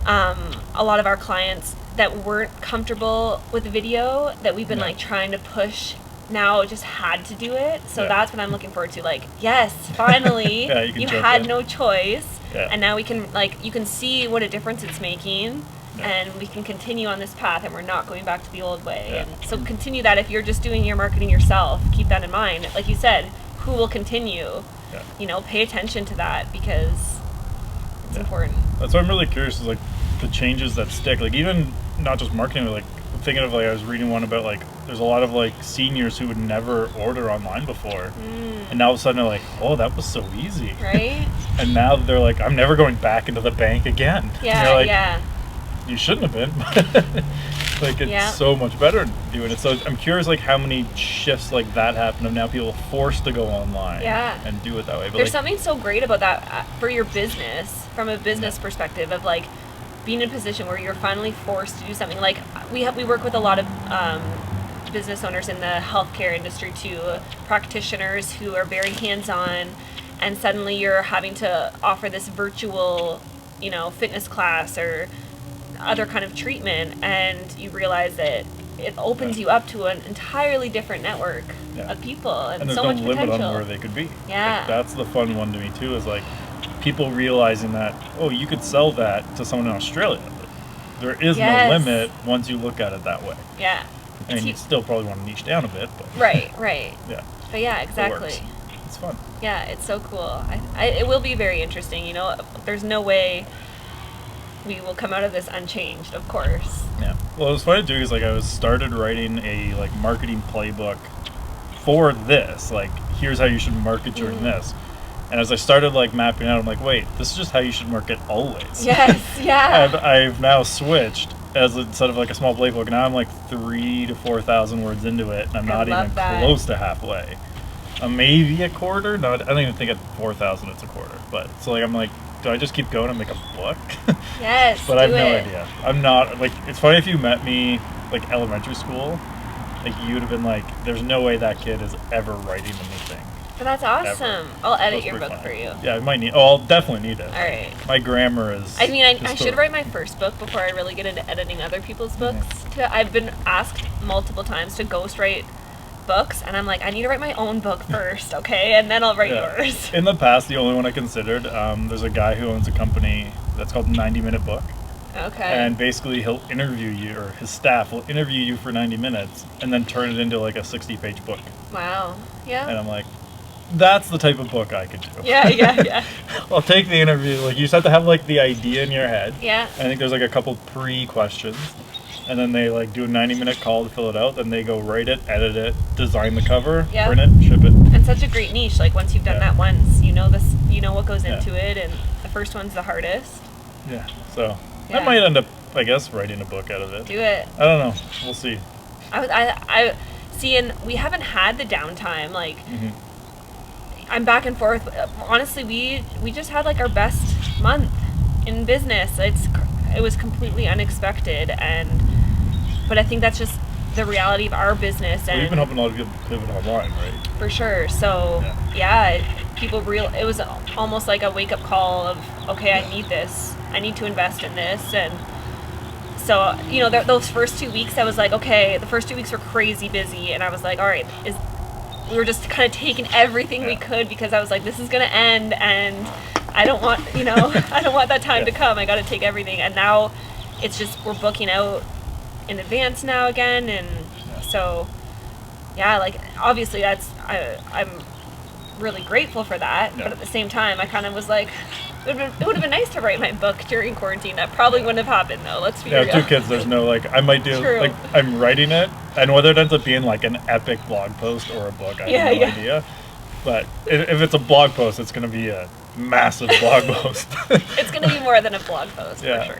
a lot of our clients that weren't comfortable with video, that we've been like trying to push, now just had to do it. So that's what I'm looking forward to. Like, yes, finally, you had no choice, and now we can you can see what a difference it's making. And we can continue on this path, and we're not going back to the old way. And so continue that. If you're just doing your marketing yourself, keep that in mind. Like you said, who will continue? You know, pay attention to that, because it's important. That's why I'm really curious, is like the changes that stick. Like, even not just marketing, but like thinking of like, I was reading one about like there's a lot of like seniors who would never order online before, and now all of a sudden they're like, oh, that was so easy, right? And now they're like, I'm never going back into the bank again. Yeah, you shouldn't have been. Like, it's so much better doing it. So I'm curious, like, how many shifts like that happen of now people forced to go online and do it that way. But there's something so great about that for your business, from a business perspective, of like being in a position where you're finally forced to do something. Like we work with a lot of business owners in the healthcare industry too, practitioners who are very hands-on, and suddenly you're having to offer this virtual, you know, fitness class or other kind of treatment, and you realize that it opens you up to an entirely different network of people, and there's so no much limit potential on where they could be. Yeah. Like, that's the fun one to me too, is like people realizing that, oh, you could sell that to someone in Australia. There is no limit once you look at it that way. Yeah. And you still probably want to niche down a bit, but right. Yeah. But yeah, exactly. It it's fun. Yeah, it's so cool. It will be very interesting. You know, there's no way we will come out of this unchanged, of course. Yeah. Well, it was fun to do, is like I was started writing a like marketing playbook for this. Like, here's how you should market during this. And as I started like mapping out, I'm like, wait, this is just how you should market always. Yes, yeah. And I've now switched, as instead of like a small playbook, now I'm like 3,000 to 4,000 words into it, and I'm not even close to halfway. Maybe a quarter? No, I don't even think at 4,000 it's a quarter. But so like, I'm like, do I just keep going and make a book? Yes, but I have no idea. I'm not, like, it's funny, if you met me like elementary school, like you'd have been like, there's no way that kid is ever writing anything. But that's awesome. Ever. I'll edit your book for you. Yeah, I might need. Oh, I'll definitely need it. All right. My grammar is. I mean, I should write my first book before I really get into editing other people's books. I've been asked multiple times to ghostwrite books, and I'm like, I need to write my own book first, okay, and then I'll write yours. In the past, the only one I considered, there's a guy who owns a company that's called 90 Minute Book. Okay. And basically, he'll interview you, or his staff will interview you for 90 minutes, and then turn it into like a 60-page book. Wow. Yeah. And I'm like, that's the type of book I could do. Yeah. I'll take the interview. Like, you just have to have like the idea in your head. Yeah. I think there's like a couple pre-questions, and then they like do a 90-minute call to fill it out. Then they go write it, edit it, design the cover, print it, ship it. And such a great niche. Like, once you've done that once, you know this. You know what goes into it, and the first one's the hardest. Yeah. So I might end up, I guess, writing a book out of it. Do it. I don't know. We'll see. I see, and we haven't had the downtime. Like, I'm back and forth. Honestly, we just had like our best month in business. It was completely unexpected, but I think that's just the reality of our business. And we've been helping a lot of people pivot online, right? For sure. So it was almost like a wake up call of, okay, I need this. I need to invest in this. And so, you know, those first 2 weeks, I was like, okay, the first 2 weeks were crazy busy, and I was like, all right, we were just kind of taking everything we could, because I was like, this is going to end, and I don't want, I don't want that time to come. I got to take everything. And now it's just, we're booking out in advance now again. And so, like, obviously I'm really grateful for that. But at the same time, I kind of was like, it would have been nice to write my book during quarantine. That probably wouldn't have happened, though. Let's be real. 2 kids, there's no, like, I might do, like, I'm writing it, and whether it ends up being, like, an epic blog post or a book, I have no idea. But if it's a blog post, it's going to be a massive blog post. It's going to be more than a blog post, for sure.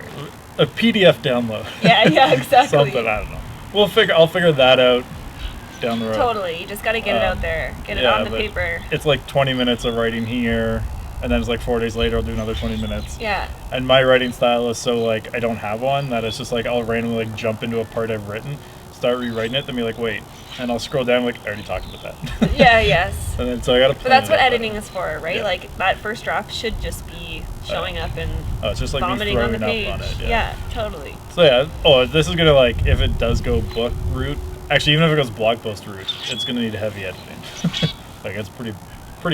A PDF download. Yeah, exactly. Something, I don't know. I'll figure that out down the road. Totally. You just got to get it out there. Get it on the paper. It's like 20 minutes of writing here, and then it's like 4 days later I'll do another 20 minutes. Yeah. And my writing style is so like I don't have one that it's just like I'll randomly like jump into a part I've written, start rewriting it, then be like, wait, and I'll scroll down like I already talked about that. Yeah. Yes. And then so I gotta. But that's what editing is for, right? Yeah. Like that first draft should just be showing up and it's just like vomiting on the page. On it, yeah, totally. So yeah. Oh, this is gonna like if it does go book route. Actually, even if it goes blog post route, it's gonna need heavy editing. Like it's pretty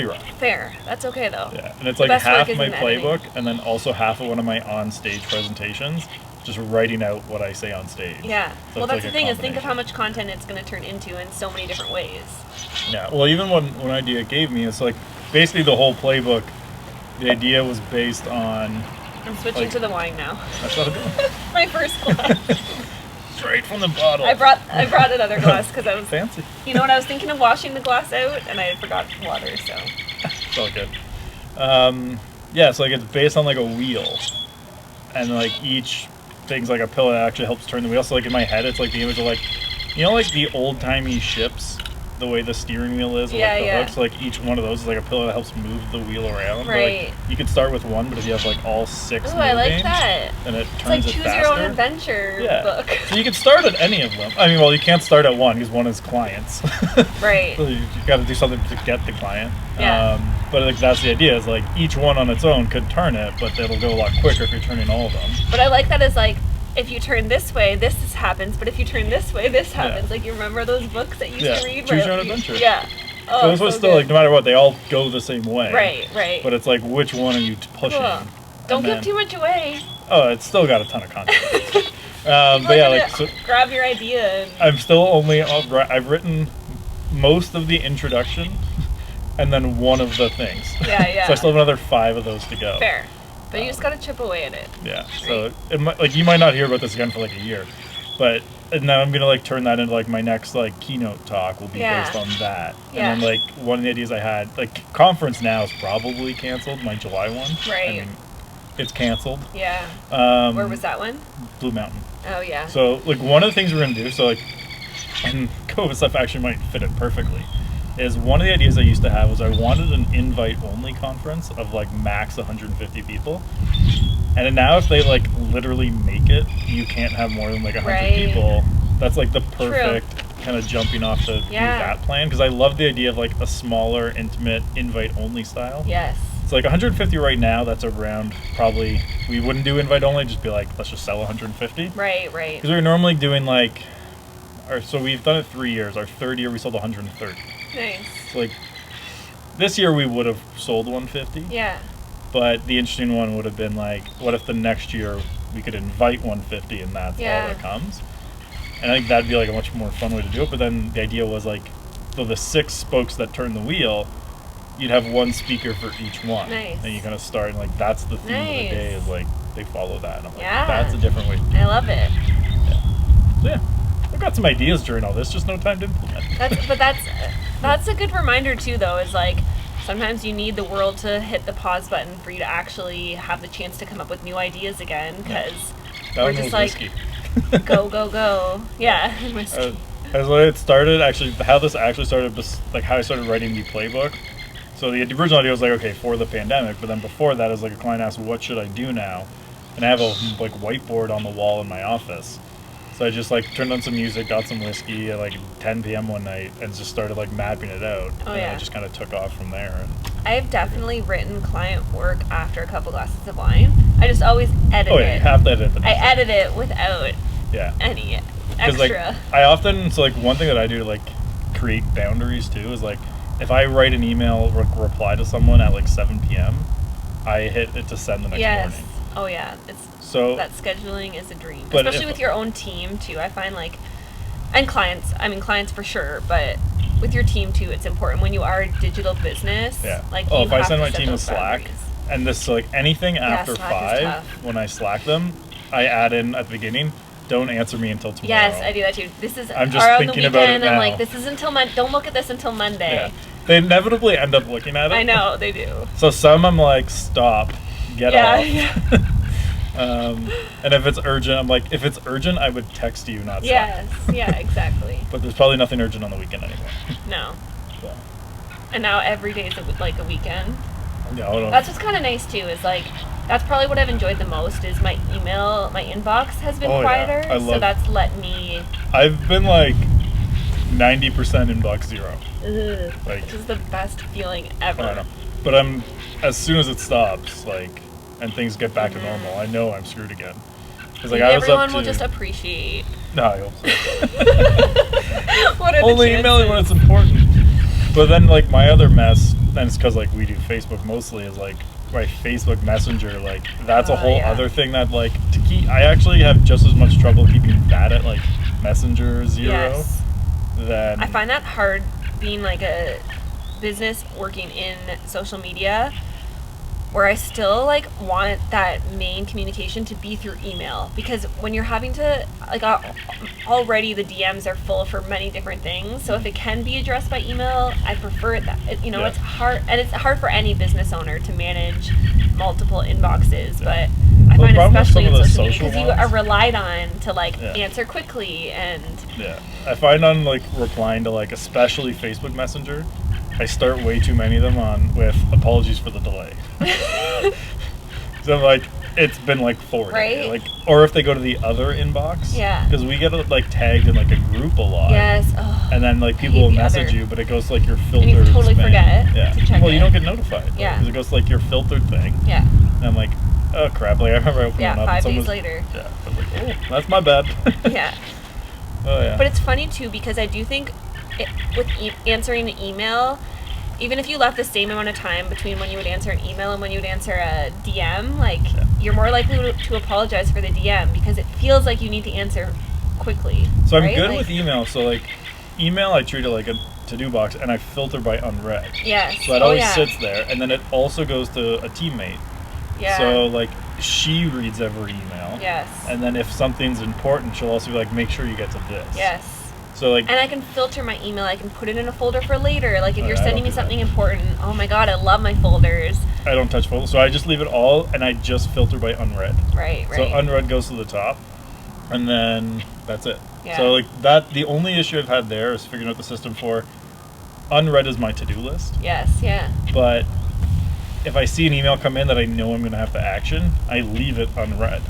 rough. Fair. That's okay though. Yeah, and it's like half my playbook, and then also half of one of my on-stage presentations, just writing out what I say on stage. Yeah. So well, that's like the thing is think of how much content it's going to turn into in so many different ways. Yeah. Well, even one idea it gave me is like basically the whole playbook. The idea was based on. I'm switching to the wine now. That's not a good. My first glass. Straight from the bottle. I brought another glass because I was fancy. You know what? I was thinking of washing the glass out, and I forgot water, so. It's all good. Yeah, so like it's based on like a wheel, and like each thing's like a pillar that actually helps turn the wheel. So like in my head, it's like the image of like, you know, like the old timey ships, the way the steering wheel is, or like the hooks. Like each one of those is like a pillar that helps move the wheel around. Right. But, like, you could start with one, but if you have like all six, ooh, I like that. Then it turns it's like it choose faster. your own adventure book. So you can start at any of them. I mean, well, you can't start at one because one is clients. Right. So you got to do something to get the client. Yeah. But like that's the idea is like each one on its own could turn it, but it'll go a lot quicker if you're turning all of them. But I like that as like, if you turn this way, this happens. But if you turn this way, this happens. Like you remember those books that you used to read? Choose your own adventure. Yeah. Oh, so this was still like no matter what, they all go the same way. Right. But it's like which one are you pushing? Cool. Don't give too much away. Oh, it's still got a ton of content. But yeah, like so, grab your idea. And I'm still only I've written most of the introduction, and then one of the things. Yeah. So I still have another 5 of those to go. Fair. But you just gotta chip away at it. Yeah. So it might, like you might not hear about this again for like a year, but now I'm gonna like turn that into like my next like keynote talk will be based on that. Yeah. And then like one of the ideas I had, like conference now is probably canceled, my July one. Right. I mean, it's canceled. Yeah. Where was that one? Blue Mountain. Oh yeah. So like one of the things we're gonna do, so like, and COVID stuff actually might fit it perfectly. Is one of the ideas I used to have was I wanted an invite-only conference of like max 150 people, and now if they like literally make it, you can't have more than like 100 people. That's like the perfect kind of jumping off to do that plan because I love the idea of like a smaller, intimate, invite-only style. Yes. So like 150 right now, that's around probably we wouldn't do invite-only, just be like let's just sell 150. Right. Because we're normally doing like. So we've done it 3 years. Our third year we sold 130. Nice. So like this year we would have sold 150. Yeah. But the interesting one would have been like, what if the next year we could invite 150 and that's all that comes? And I think that'd be like a much more fun way to do it. But then the idea was like, so the 6 spokes that turn the wheel, you'd have one speaker for each one. Nice. And you kind of start and like that's the theme of the day is like they follow that. And I'm like, yeah. That's a different way to do it. I love it. So yeah. I've got some ideas during all this, just no time to implement. That's a good reminder too, though. Is like sometimes you need the world to hit the pause button for you to actually have the chance to come up with new ideas again. Because we're just like go. Yeah, whiskey. As it started, actually, how this actually started, like how I started writing the playbook. So the original idea was like, okay, for the pandemic, but then before that, is like a client asked, "What should I do now?" And I have a like whiteboard on the wall in my office. So I just like turned on some music, got some whiskey at like 10 p.m. one night, and just started like mapping it out. Oh, and I just kind of took off from there. And I've definitely written client work after a couple glasses of wine. I just always edit it. Oh yeah, you have to edit it. I edit it without any extra. Like, I often, so like one thing that I do to like create boundaries too is like if I write an email reply to someone at like 7 p.m., I hit it to send the next morning. Oh yeah, so that scheduling is a dream, especially with your own team too. I find like, and clients. I mean, clients for sure, but with your team too, it's important when you are a digital business. Yeah. Like, if I send my team a Slack, and this like anything after Slack 5, when I Slack them, I add in at the beginning. Don't answer me until tomorrow. Yes, I do that too. This is. I'm just thinking about it now. I'm like, this is until Don't look at this until Monday. Yeah. They inevitably end up looking at it. I know they do. So some I'm like, stop, get off. Yeah. And if it's urgent, I'm like, if it's urgent, I would text you, not Yes, Slack. yeah, exactly. But there's probably nothing urgent on the weekend anymore. No. So, And now every day is like a weekend. yeah, I don't know. That's what's kind of nice too. Is like that's probably what I've enjoyed the most. Is my inbox has been quieter. I love, so that's let me. I've been like 90% inbox zero. Ugh, Like, which is the best feeling ever. I don't know. But as soon as it stops, like, and things get back to normal, I know I'm screwed again. Because like, Maybe I was everyone up to, will just appreciate. No, I hope so. What are Only the emailing when chances? it's important. But then, like, my other mess, and it's because, like, we do Facebook mostly, is, like, my Facebook Messenger, like, that's a whole other thing that, like, to keep, I actually have just as much trouble keeping that at, like, Messenger 0 Yes. than... I find that hard being like a business working in social media, where I still like want that main communication to be through email, because when you're having to like already the DMs are full for many different things, so if it can be addressed by email, I prefer it. It's hard, and it's hard for any business owner to manage multiple inboxes, but I find especially in social media because you are relied on to like answer quickly. And I find on like replying to like especially Facebook Messenger, I start way too many of them on with apologies for the delay. So like it's been like 4 days, like, or if they go to the other inbox, because we get like tagged in like a group a lot, and then like people will message you, but it goes to like your filtered and you totally spam. forget to check you don't get notified, because it goes to like your filtered thing, and I'm like, oh crap, like I remember opening one up 5 days later, I was like, oh, that's my bad. But it's funny too, because I do think with answering an email, even if you left the same amount of time between when you would answer an email and when you would answer a DM, like you're more likely to apologize for the DM because it feels like you need to answer quickly. So I'm good with email. So like email, I treat it like a to-do box, and I filter by unread. Yes. So it always sits there, and then it also goes to a teammate. Yeah. So like she reads every email. Yes. And then if something's important, she'll also be like, make sure you get to this. Yes. So like, and I can filter my email. I can put it in a folder for later. Like if you're sending me something important, oh my god, I love my folders. I don't touch folders, so I just leave it all, and I just filter by unread. Right. So unread goes to the top, and then that's it. Yeah. So like that, the only issue I've had there is figuring out the system for unread is my to-do list. Yes. Yeah. But if I see an email come in that I know I'm going to have to action, I leave it unread.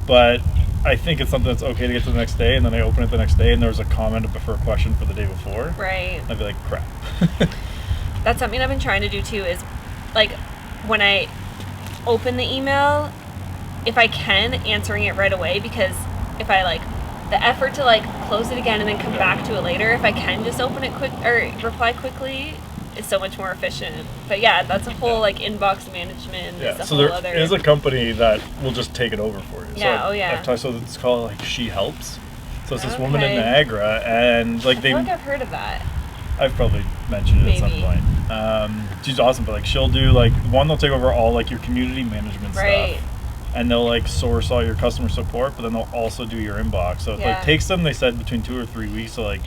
But I think it's something that's okay to get to the next day, and then I open it the next day, and there's a comment for a question for the day before. Right. I'd be like, crap. That's something I've been trying to do too, is like when I open the email, if I can, answering it right away, because if I like the effort to like close it again and then come back to it later, if I can just open it quick or reply quickly, is so much more efficient. But yeah, that's a whole like inbox management. Yeah, so there is a company that will just take it over for you. Yeah, so I've talked, so it's called like She Helps. So it's this woman in Niagara, and like I feel like I've heard of that. I've probably mentioned it at some point. She's awesome, but like she'll do like they'll take over all like your community management stuff, and they'll like source all your customer support, but then they'll also do your inbox. So it like takes them, they said, between 2 or 3 weeks to like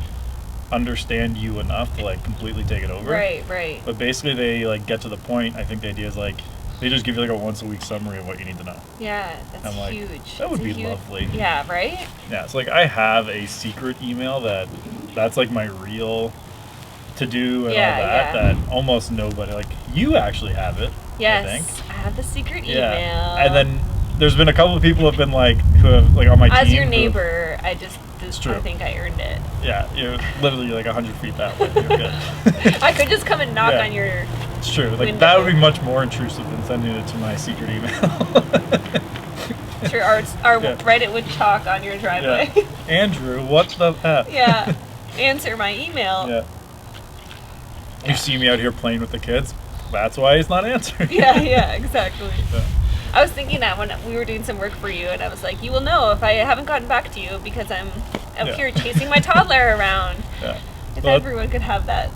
understand you enough to like completely take it over. Right. But basically they like get to the point. I think the idea is like they just give you like a once a week summary of what you need to know. Yeah, that's like, huge. That would be lovely. Yeah, right? Yeah, it's like I have a secret email that's like my real to do and all that that almost nobody, like you actually have it. Yes, I think. I have the secret email. Yeah. And then there's been a couple of people who have been like who have like on my team. As your neighbor, I think I earned it. Yeah, you're literally like 100 feet that way. You're good. I could just come and knock on your It's true. Like window. that would be much more intrusive than sending it to my secret email. Sure, or write it with chalk on your driveway. Yeah. Andrew, what the heck? Yeah. Answer my email. Yeah. You see me out here playing with the kids. That's why he's not answering. Yeah, exactly. Yeah. I was thinking that when we were doing some work for you, and I was like, you will know if I haven't gotten back to you because I'm out here chasing my toddler around. Yeah. If everyone could have that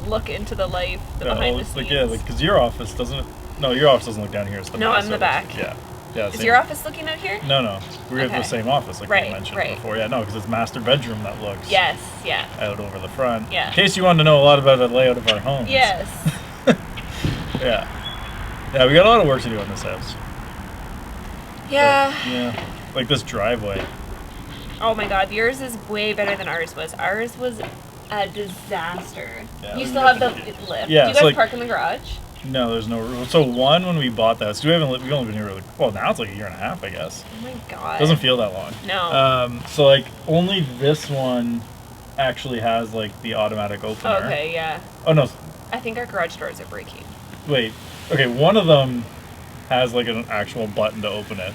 look into the life, the behind the scenes. Because your office doesn't. No, your office doesn't look down here. It's the I'm in the back. Yeah. Is your office looking out here? No. We have the same office, like we mentioned before. Yeah, no, because it's master bedroom that looks. Yes. Out over the front. Yeah. In case you want to know a lot about the layout of our homes. Yes. Yeah, we got a lot of work to do on this house. Yeah. Yeah. Like this driveway. Oh my god, yours is way better than ours was. Ours was a disaster. Yeah, You we still have the definitely lift. Yeah, Do you so, guys like- park in the garage? No, there's no room. So one, when we bought that, so we've only been here well, now it's like a year and a half, I guess. Oh my god. Doesn't feel that long. No. So like only this one actually has like the automatic opener. Okay, yeah. Oh no, I think our garage doors are breaking. wait. Okay, one of them has like an actual button to open it.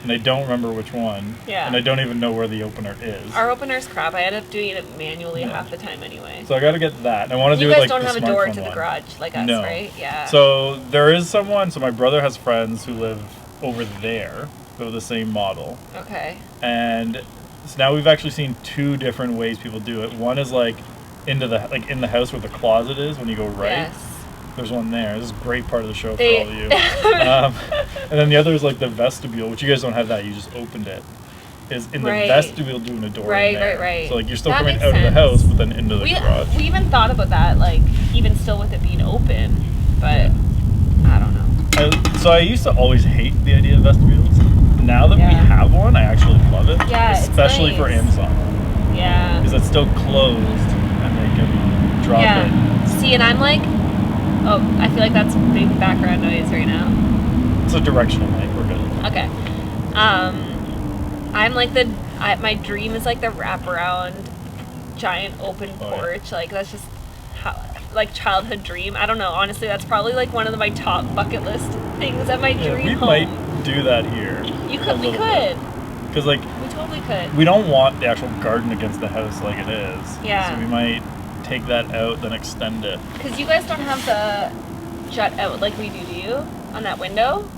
And I don't remember which one. Yeah. And I don't even know where the opener is. Our opener's crap. I end up doing it manually half the time anyway. So I gotta get that. And I want to do You it guys like don't the have a door smartphone to the one. garage like us, No. right? Yeah. So there is someone. So my brother has friends who live over there, who have the same model, Okay. and so now we've actually seen two different ways people do it. One is like in the house where the closet is when you go right. Yes. There's one there. This is a great part of the show They- for all of you. And then the other is like the vestibule, which you guys don't have that. You just opened it. Is in the Right. vestibule doing a door Right, in there. right. So like you're still That coming makes out of the sense. house, but then into the We garage. even thought about that, like even still with it being open, but I don't know. So I used to always hate the idea of vestibules. Now that we Yeah. have one, I actually love it. Yeah, it's especially for nice. Amazon, Yeah. because it's still closed and they can drop Yeah. it. See, and I'm like, oh, I feel like that's big background noise right now. It's a directional light. We're good. Okay. I'm like my dream is like the wraparound giant open Oh, yeah. porch. Like that's just how, like childhood dream. I don't know. Honestly, that's probably like one of my top bucket list things at my Yeah, dream we home. might do that here. We could. Because like We totally could. we don't want the actual garden against the house like it is. Yeah. So we might take that out, then extend it. Because you guys don't have the jut out like we do you? On that window?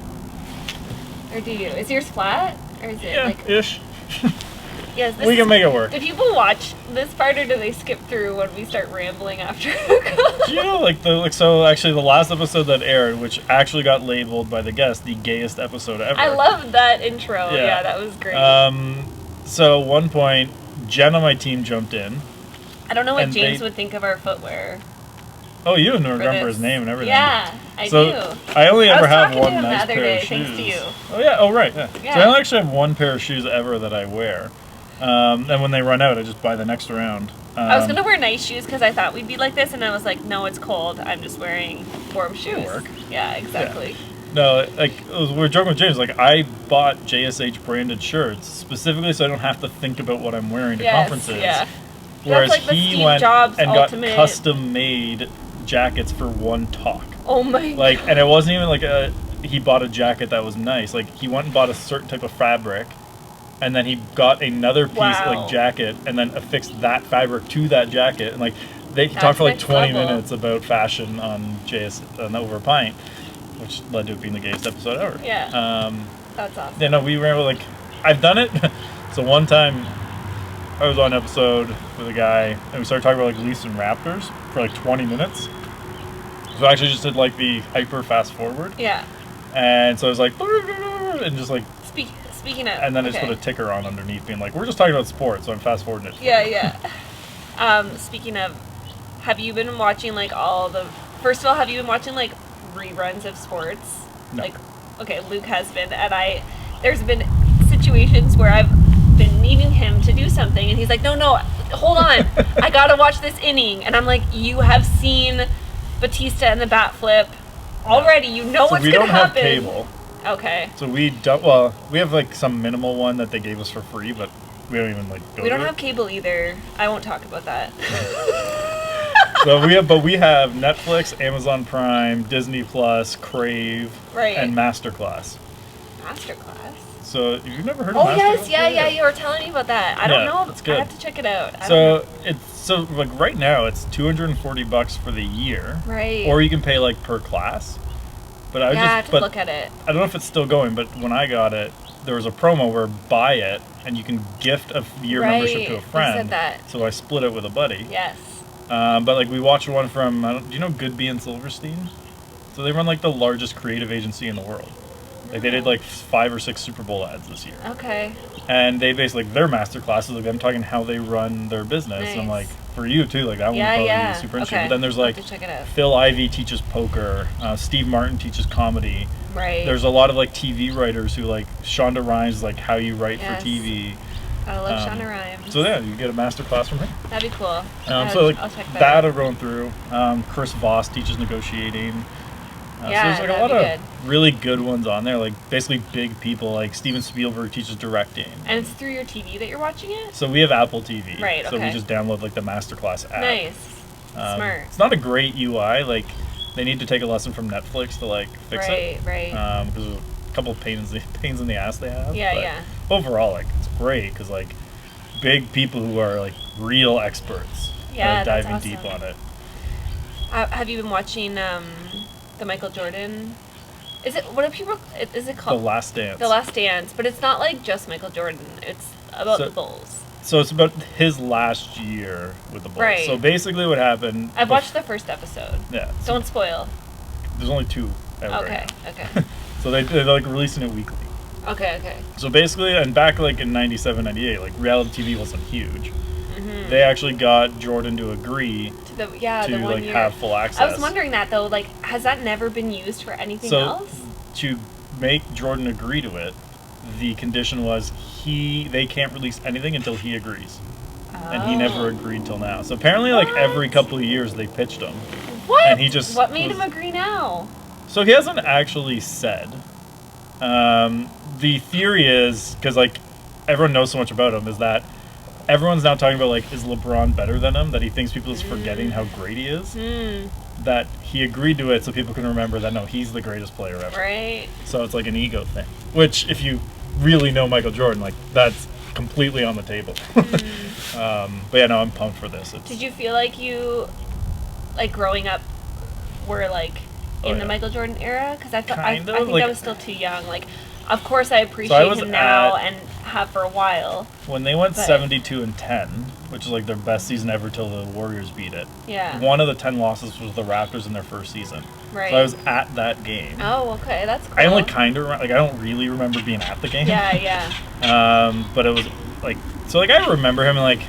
Or do you? Is yours flat? Or is it Yeah, like... ish. Yes, this We can make it work. Do people watch this part or do they skip through when we start rambling after? Do you know, so actually the last episode that aired, which actually got labeled by the guest the gayest episode ever. I loved that intro. Yeah. Yeah, that was great. So at one point, Jen on my team jumped in. I don't know what and James they- would think of our footwear. Oh, you even for remember this. his name and everything. Yeah, I So do. I only I ever was have talking to one him the nice other pair day, of shoes. thanks to you. Oh yeah. Oh right. Yeah. Yeah. So I only actually have one pair of shoes ever that I wear, and when they run out, I just buy the next round. I was gonna wear nice shoes because I thought we'd be like this, and I was like, no, it's cold. I'm just wearing warm shoes. work. Yeah, exactly. No, like we were joking with James. Like I bought JSH branded shirts specifically so I don't have to think about what I'm wearing to Yes, conferences. yeah. Whereas That's like the he Steve went Jobs and ultimate- got custom made jackets for one talk. Oh my. Like, and it wasn't even like he bought a jacket that was nice. Like he went and bought a certain type of fabric, and then he got another piece Wow. like jacket, and then affixed that fabric to that jacket. And like he That's talked for like next 20 level. minutes about fashion on over Pint, which led to it being the gayest episode ever. Yeah. That's awesome. Yeah, no, we were like, I've done it. So one time, I was on an episode with a guy, and we started talking about like Leafs and Raptors for like 20 minutes. So I actually just did like the hyper fast forward, Yeah. and so I was like, and just like, Speaking of. and then I just okay. put a ticker on underneath, being like, we're just talking about sports, so I'm fast forwarding it. Yeah, yeah. Speaking of, have you been watching like all the? First of all, have you been watching like reruns of sports? No. Like, okay, Luke has been, and there's been situations where I've been needing him to do something, and he's like, no, hold on, I gotta watch this inning, and I'm like, you have seen Batista and the bat flip already. You know So what's we gonna don't have happen. cable. Okay. So we don't. Well, we have like some minimal one that they gave us for free, but we don't even like go. We don't to have it. cable either. I won't talk about that. So we have Netflix, Amazon Prime, Disney Plus, Crave, Right. and Masterclass. Masterclass. So you've never heard Oh of Masterclass? yes, yeah. You were telling me about that. I don't Yeah, know. it's good. I have to check it out. I don't So like right now it's $240 for the year, know. Right. or you can pay like per class. But I yeah, I have just to but look at it. I don't know if it's still going. But when I got it, there was a promo where buy it and you can gift a year membership to a Right, you friend. said that. So I split it with a buddy. Yes. But like we watched one from do you know Goodby and Silverstein? So they run like the largest creative agency in the world. Like they did like 5 or 6 Super Bowl ads this year. Okay. And they basically, like, their master classes, like I'm talking how they run their business. And I'm like, Nice. for you too. Like that one would probably be super interesting. Okay. But then there's I'll like have to check it out. Phil Ivey teaches poker. Steve Martin teaches comedy. Right. There's a lot of like TV writers who like Shonda Rhimes, like how you write Yes. for TV. I love Shonda Rhimes. So yeah, you get a master class from her. That'd be cool. So like I'll check that that out. I'm going through. Chris Voss teaches negotiating. Yeah, so there's like a lot of really good ones on there. Like basically big people. Like Steven Spielberg teaches directing. And it's through your TV that you're watching it? So we have Apple TV. Right, So we okay. just download like the masterclass app. Nice. Smart. It's not a great UI. Like they need to take a lesson from Netflix to like fix it. Right. Because there's a couple of pains in the ass they have. Yeah, but yeah. Overall, like it's great because like big people who are like real experts Yeah, are that's diving awesome. deep on it. Have you been watching the Michael Jordan? Is it what do people? Is it The called Last Dance. The Last Dance? But it's not like just Michael Jordan. It's about So- the Bulls. So it's about his last year with the Bulls. Right. So basically, what happened? I've watched the first episode. Yeah. So Don't spoil. there's only 2 out Okay. right now. Okay. So they're like releasing it weekly. Okay. So basically, and back like in 97, 98, like reality TV wasn't huge. Mm-hmm. They actually got Jordan to agree The to one like year. have full access. I was wondering that though. Like, has that never been used for anything So else? to make Jordan agree to it, the condition was they can't release anything until he agrees. And he never Oh. agreed till now. So apparently, like every couple of years, they pitched him. What? And he just What made was- him agree now? So he hasn't actually said. The theory is because like everyone knows so much about him is that everyone's now talking about like is LeBron better than him? That he thinks people is forgetting how great he is. That he agreed to it so people can remember that no, he's the greatest player ever. Right. So it's like an ego thing. Which if you really know Michael Jordan, like that's completely on the table. But yeah, no, I'm pumped for this. Did you feel like you, like growing up, were like in the Michael Jordan era? Because I think like, I was still too young. Like, of course I appreciate was him now at- and have for a while. When they went But- 72-10, which is like their best season ever till the Warriors beat it. Yeah. One of the 10 losses was the Raptors in their first season. Right. So I was at that game. Oh, okay, that's cool. I only kind of like I don't really remember being at the game. Yeah. But it was like so like I remember him and like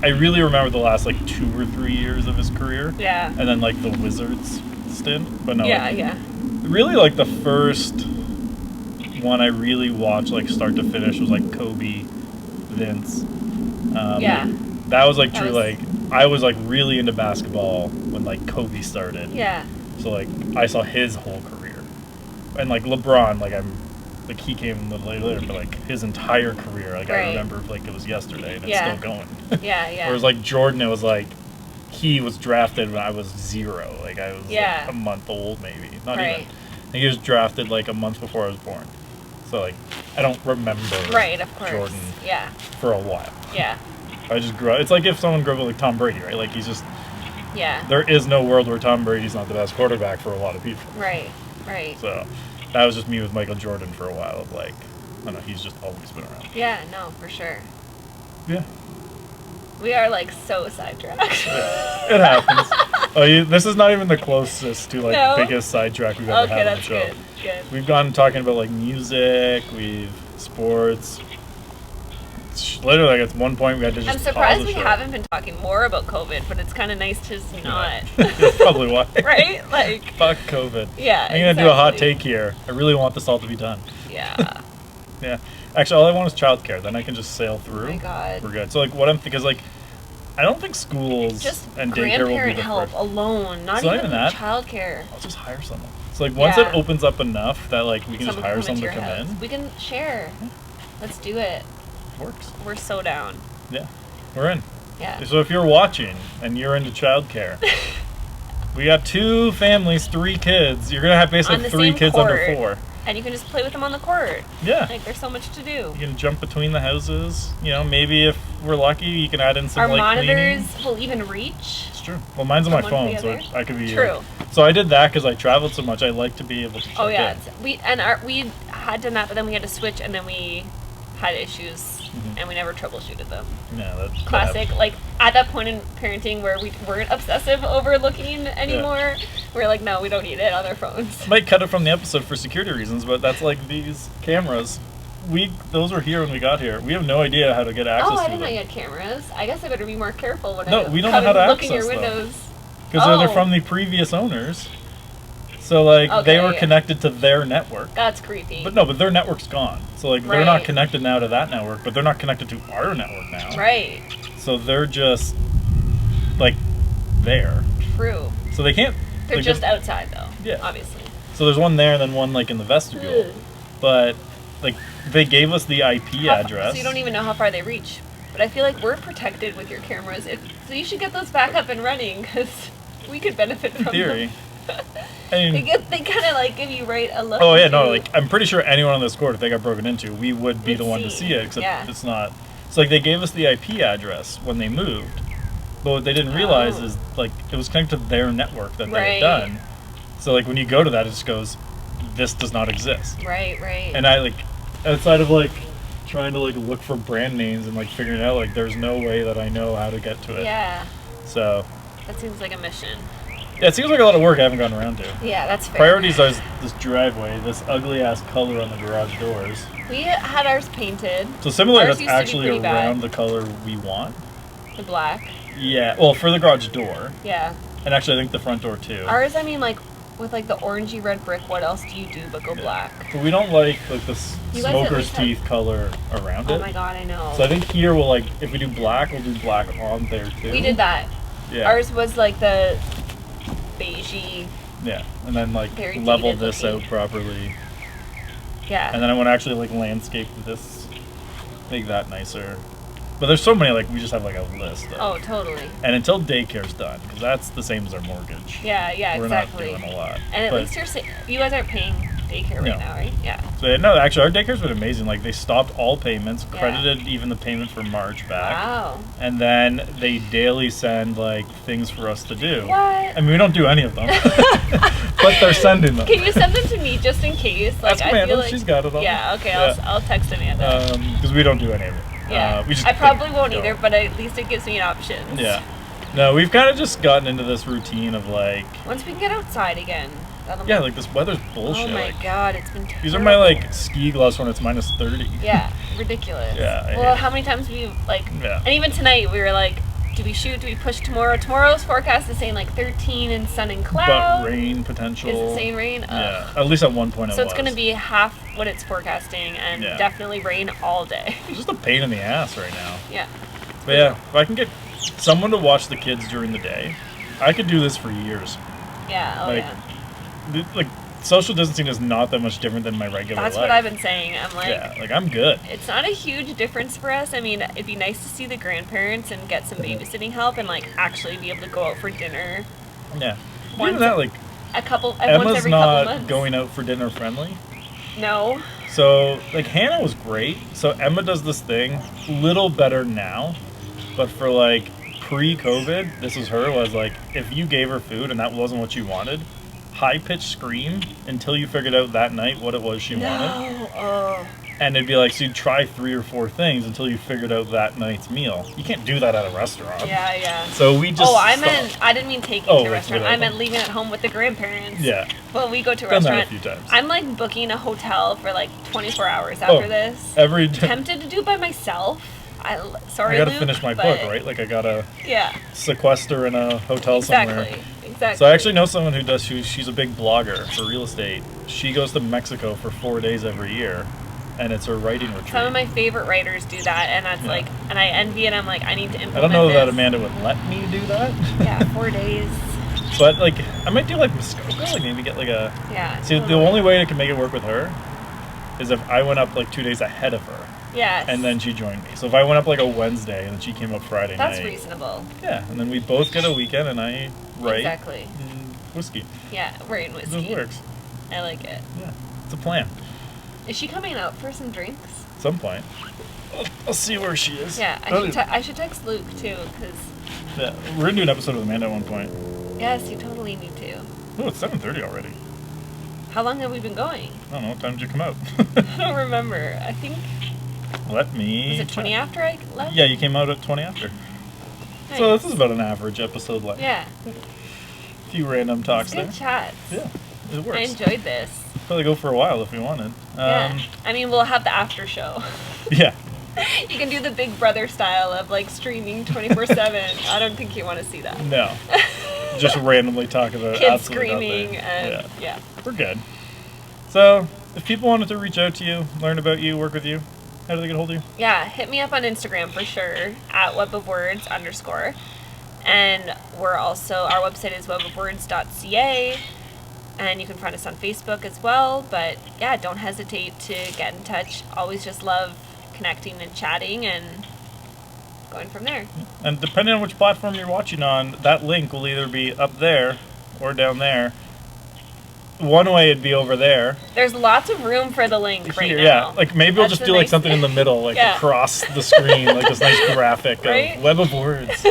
I really remember the last like 2 or 3 years of his career. Yeah. And then like the Wizards stint, but no. Yeah, like, yeah. Really like the first one I really watched like start to finish was like Kobe, Vince. Yeah. That was like That true. was- Like I was like really into basketball when like Kobe started. Yeah. So like I saw his whole career, and like LeBron, like he came a little later, but like his entire career, like I Right. remember like it was yesterday and it's Yeah. still going. Yeah. Whereas like Jordan, it was like he was drafted when I was 0. Like I was Yeah. like a month old, maybe not Right. even. I think he was drafted like a month before I was born. So like I don't remember Right, of course. Jordan Yeah. for a while. Yeah. I just grew up. It's like if someone grew up with like Tom Brady, right? Like he's just Yeah. there is no world where Tom Brady's not the best quarterback for a lot of people. Right. So that was just me with Michael Jordan for a while. Of like, I don't know, he's just always been around. Yeah, no, for sure. Yeah, We are like so sidetracked. it happens. This is not even the closest to like No? biggest sidetrack we've ever Okay, had on the that's show. good. We've gone talking about like music, sports. Literally, like at one point we had to just. I'm surprised pause we the show. haven't been talking more about COVID, but it's kind of nice to just not. That's probably why. Right? Like, Fuck COVID. yeah. I'm gonna do a hot exactly. take here. I really want this all to be done. Yeah. Yeah. Actually, all I want is childcare. Then I can just sail Oh through. my god. We're good. So like, what I'm thinking is like, I don't think schools Just and daycare will be grandparent the help first. alone, not It's not even even that. childcare. I'll just hire someone. So like, once Yeah. it opens up enough that like we can just Someone hire come someone to into come your house. in, We can share. Let's do it. it works. We're so down. Yeah, we're in. Yeah. So if you're watching and you're into childcare, we got 2 families, 3 kids. You're gonna have On basically the 3 same kids court. under 4. And you can just play with them on the court. Yeah. Like, there's so much to do. You can jump between the houses. You know, maybe if we're lucky, you can add in some Our like monitors cleaning. will even reach. It's true. Well, mine's on my From phone, one to the so other. I could be. True. So I did that because I traveled so much. I like to be able to. Oh check yeah, in. we had done that, but then we had to switch, and then we had issues, and we never troubleshooted them. Yeah, that's Classic. Like at that point in parenting where we weren't obsessive over looking anymore, we're like, no, we don't need it on our phones. Might cut it from the episode for security reasons, but that's like these cameras. those were here when we got here. We have no idea how to get access Oh, I to didn't know them. you had cameras. I guess I better be more careful when No, I we don't know come how to and look in your access them. windows. Because they're from the previous owners. So, like, they were connected to their network. That's creepy. But their network's gone. So, like, they're not Right. connected now to that network, but they're not connected to our network now. Right. So they're just, like, there. True. So they can't... They're like, just outside, though. Yeah. Obviously. So there's one there and then one, like, in the vestibule. But, like, they gave us the IP address. So you don't even know how far they reach. But I feel like we're protected with your cameras. So you should get those back up and running, because we could benefit from In theory. them. I mean, They kind of, like, give you a look. oh, yeah, no, like, I'm pretty sure anyone on this court, if they got broken into, we would be the one to see it, except Yeah. it's not. So, like, they gave us the IP address when they moved. But what they didn't realize is, like, it was connected to their network that they had done. So, like, when you go to that, it just goes, this does not exist. Right. And I, like, outside of, like, trying to, like, look for brand names and, like, figuring it out, like, there's no way that I know how to get to it. Yeah. So. That seems like a mission. Yeah, it seems like a lot of work I haven't gotten around to. Yeah, that's fair. Priorities are this driveway, this ugly-ass color on the garage doors. We had ours painted. So similar, Ours that's used to be actually pretty around bad. the color we want. The black. Yeah, well, for the garage door. Yeah. And actually, I think the front door, too. Ours, I mean, like, with, like, the orangey red brick, what else do you do but go black? But we don't like the You guys at smoker's least have- teeth color around it. Oh my god, I know. So I think here we'll, like, if we do black, we'll do black on there, too. We did that. Yeah. Ours was, like, the beigey. Yeah, and then, like, Very level dated this looking. out properly. Yeah. And then I want to actually, like, landscape this, make that nicer. But there's so many, like, we just have, like, a list. Oh, totally. And until daycare's done, because that's the same as our mortgage. Yeah, We're exactly. not doing a lot. And at But- least you guys aren't paying daycare right No. now, right? Yeah. So, no, actually, our daycare's been amazing. Like, they stopped all payments, Yeah. credited even the payment for March back. Wow. And then they daily send, like, things for us to do. What? I mean, we don't do any of them. But they're sending them. Can you send them to me just in case? Like, Ask I Amanda, feel like she's got it all. Yeah. Okay. Yeah. I'll text Amanda. Because we don't do any of it. Yeah. We just, I probably won't go. either, but at least it gives me options. Yeah. No, we've kind of just gotten into this routine of, like... Once we can get outside again, that'll Yeah, be... like, this weather's bullshit. Oh my Like, god, it's been terrible. these are my, like, ski gloves when it's minus 30. Yeah, ridiculous. Yeah, I Well, hate how many times we, like... Yeah. And even tonight, we were like, do we shoot? Do we push tomorrow? Tomorrow's forecast is saying, like, 13 and sun and cloud. But rain potential. Is it saying rain? Yeah, at least at one point it So was. it's going to be half what it's forecasting and Yeah. definitely rain all day. It's just a pain in the ass right now. Yeah. But yeah, if I can get someone to watch the kids during the day, I could do this for years. Yeah, oh Like, yeah. Like, social distancing is not that much different than my regular That's life. what I've been saying. I'm like, Yeah, like, I'm good. it's not a huge difference for us. I mean, it'd be nice to see the grandparents and get some babysitting help and, like, actually be able to go out for dinner Yeah. Once- Even that, like, once Emma's every couple not months. going out for dinner friendly. No. So, like, Hannah was great. So Emma does this thing, little better now, but for, like, pre-COVID, this was her, was, like, if you gave her food and that wasn't what you wanted, high-pitched scream until you figured out that night what it was she wanted. No. Oh. And it'd be like, so you'd try 3 or 4 things until you figured out that night's meal. You can't do that at a restaurant. Yeah, yeah. So we just I didn't mean taking Oh, to a like restaurant. I whatever. meant leaving at home with the grandparents. Yeah. Well, we go to a Done that a restaurant. few times. I'm like booking a hotel for like 24 hours after this. Every Tempted to do it by myself. Sorry, I gotta Luke, finish my but book, right? Like, I gotta Yeah, sequester in a hotel somewhere. exactly. So I actually know someone who does, she's a big blogger for real estate. She goes to Mexico for 4 days every year, and it's her writing retreat. Some of my favorite writers do that, and that's like, and I envy it. I'm like, I need to implement I don't know that this. Amanda would let me do that. Yeah, 4 days. But, like, I might do, like, Muskoka, like, maybe get, like, a... Yeah. See, the only way I can make it work with her is if I went up, like, 2 days ahead of her. Yes. And then she joined me. So if I went up, like, a Wednesday, and then she came up Friday night. That's reasonable. Yeah, and then we both get a weekend, and I write Exactly. whiskey. Yeah, we're in It whiskey. just works. I like it. Yeah, it's a plan. Is she coming out for some drinks? At some point. I'll see where she is. Yeah, I should text Luke too, because Yeah, we're gonna do an episode with Amanda at one point. yes, you totally need to. Oh, it's 7:30 already. How long have we been going? I don't know. What time did you come out? I don't remember. I think Let me. was it 20 check. after I left? Yeah, you came out at 20 after. Nice. So this is about an average episode length. Yeah. A few random talks Good there. chats. Yeah, it works. I enjoyed this. probably go for a while if we wanted. Yeah. I mean, we'll have the after show. Yeah. You can do the Big Brother style of like streaming 24/7. I don't think you want to see that. No. Just randomly talk about Kids absolutely screaming nothing. and yeah. We're good. So, if people wanted to reach out to you, learn about you, work with you, how do they get a hold of you? Yeah, hit me up on Instagram for sure at webofwords_. And we're also, our website is webofwords.ca, and you can find us on Facebook as well. But yeah, don't hesitate to get in touch. Always just love connecting and chatting and going from there. And depending on which platform you're watching on, that link will either be up there or down there. One way it'd be over there. There's lots of room for the link right now. Yeah, like maybe we'll That's just do like something in the middle, like Yeah. across the screen, like this nice graphic Right? of Web of Words.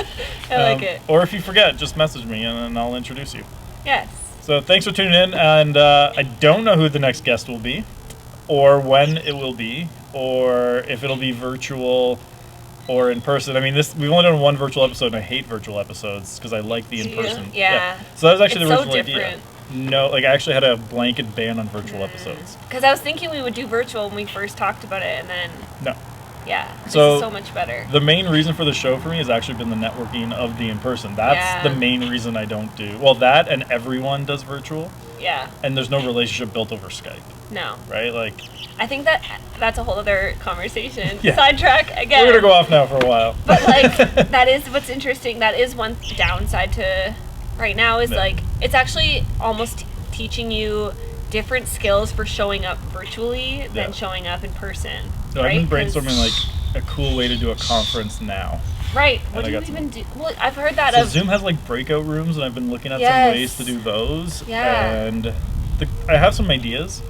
I like it. Or if you forget, just message me and then I'll introduce you. Yes. So thanks for tuning in, and I don't know who the next guest will be, or when it will be, or if it'll be virtual or in person. I mean, we've only done one virtual episode, and I hate virtual episodes because I like the in-person. Yeah. So that was actually It's the so original idea. different. No, like I actually had a blanket ban on virtual episodes. Because I was thinking we would do virtual when we first talked about it, and then No. yeah, this So- is so much better. The main reason for the show for me has actually been the networking of the in-person. That's Yeah. the main reason I don't do. Well, that and everyone does virtual, Yeah. and there's no relationship built over Skype, No. right? Like, I think that's a whole other conversation. Yeah. Sidetrack again. we're gonna go off now for a while. But like that is what's interesting. That is one downside to right now is Yeah. like it's actually almost teaching you different skills for showing up virtually than Yeah. showing up in person. So right? I've been 'Cause- brainstorming like a cool way to do a conference now. Right. and What I do you got some- even do? Well, I've heard that So of Zoom has like breakout rooms, and I've been looking at Yes. some ways to do those. Yeah. And I have some ideas,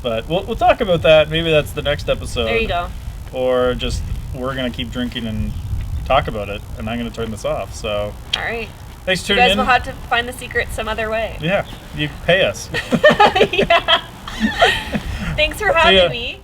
but we'll talk about that. Maybe that's the next episode. there you go. Or just we're gonna keep drinking and talk about it, and I'm gonna turn this off. So All right. thanks for You tuning guys in. will have to find the secret some other way. Yeah, you pay us. Yeah. Thanks for ya. having me.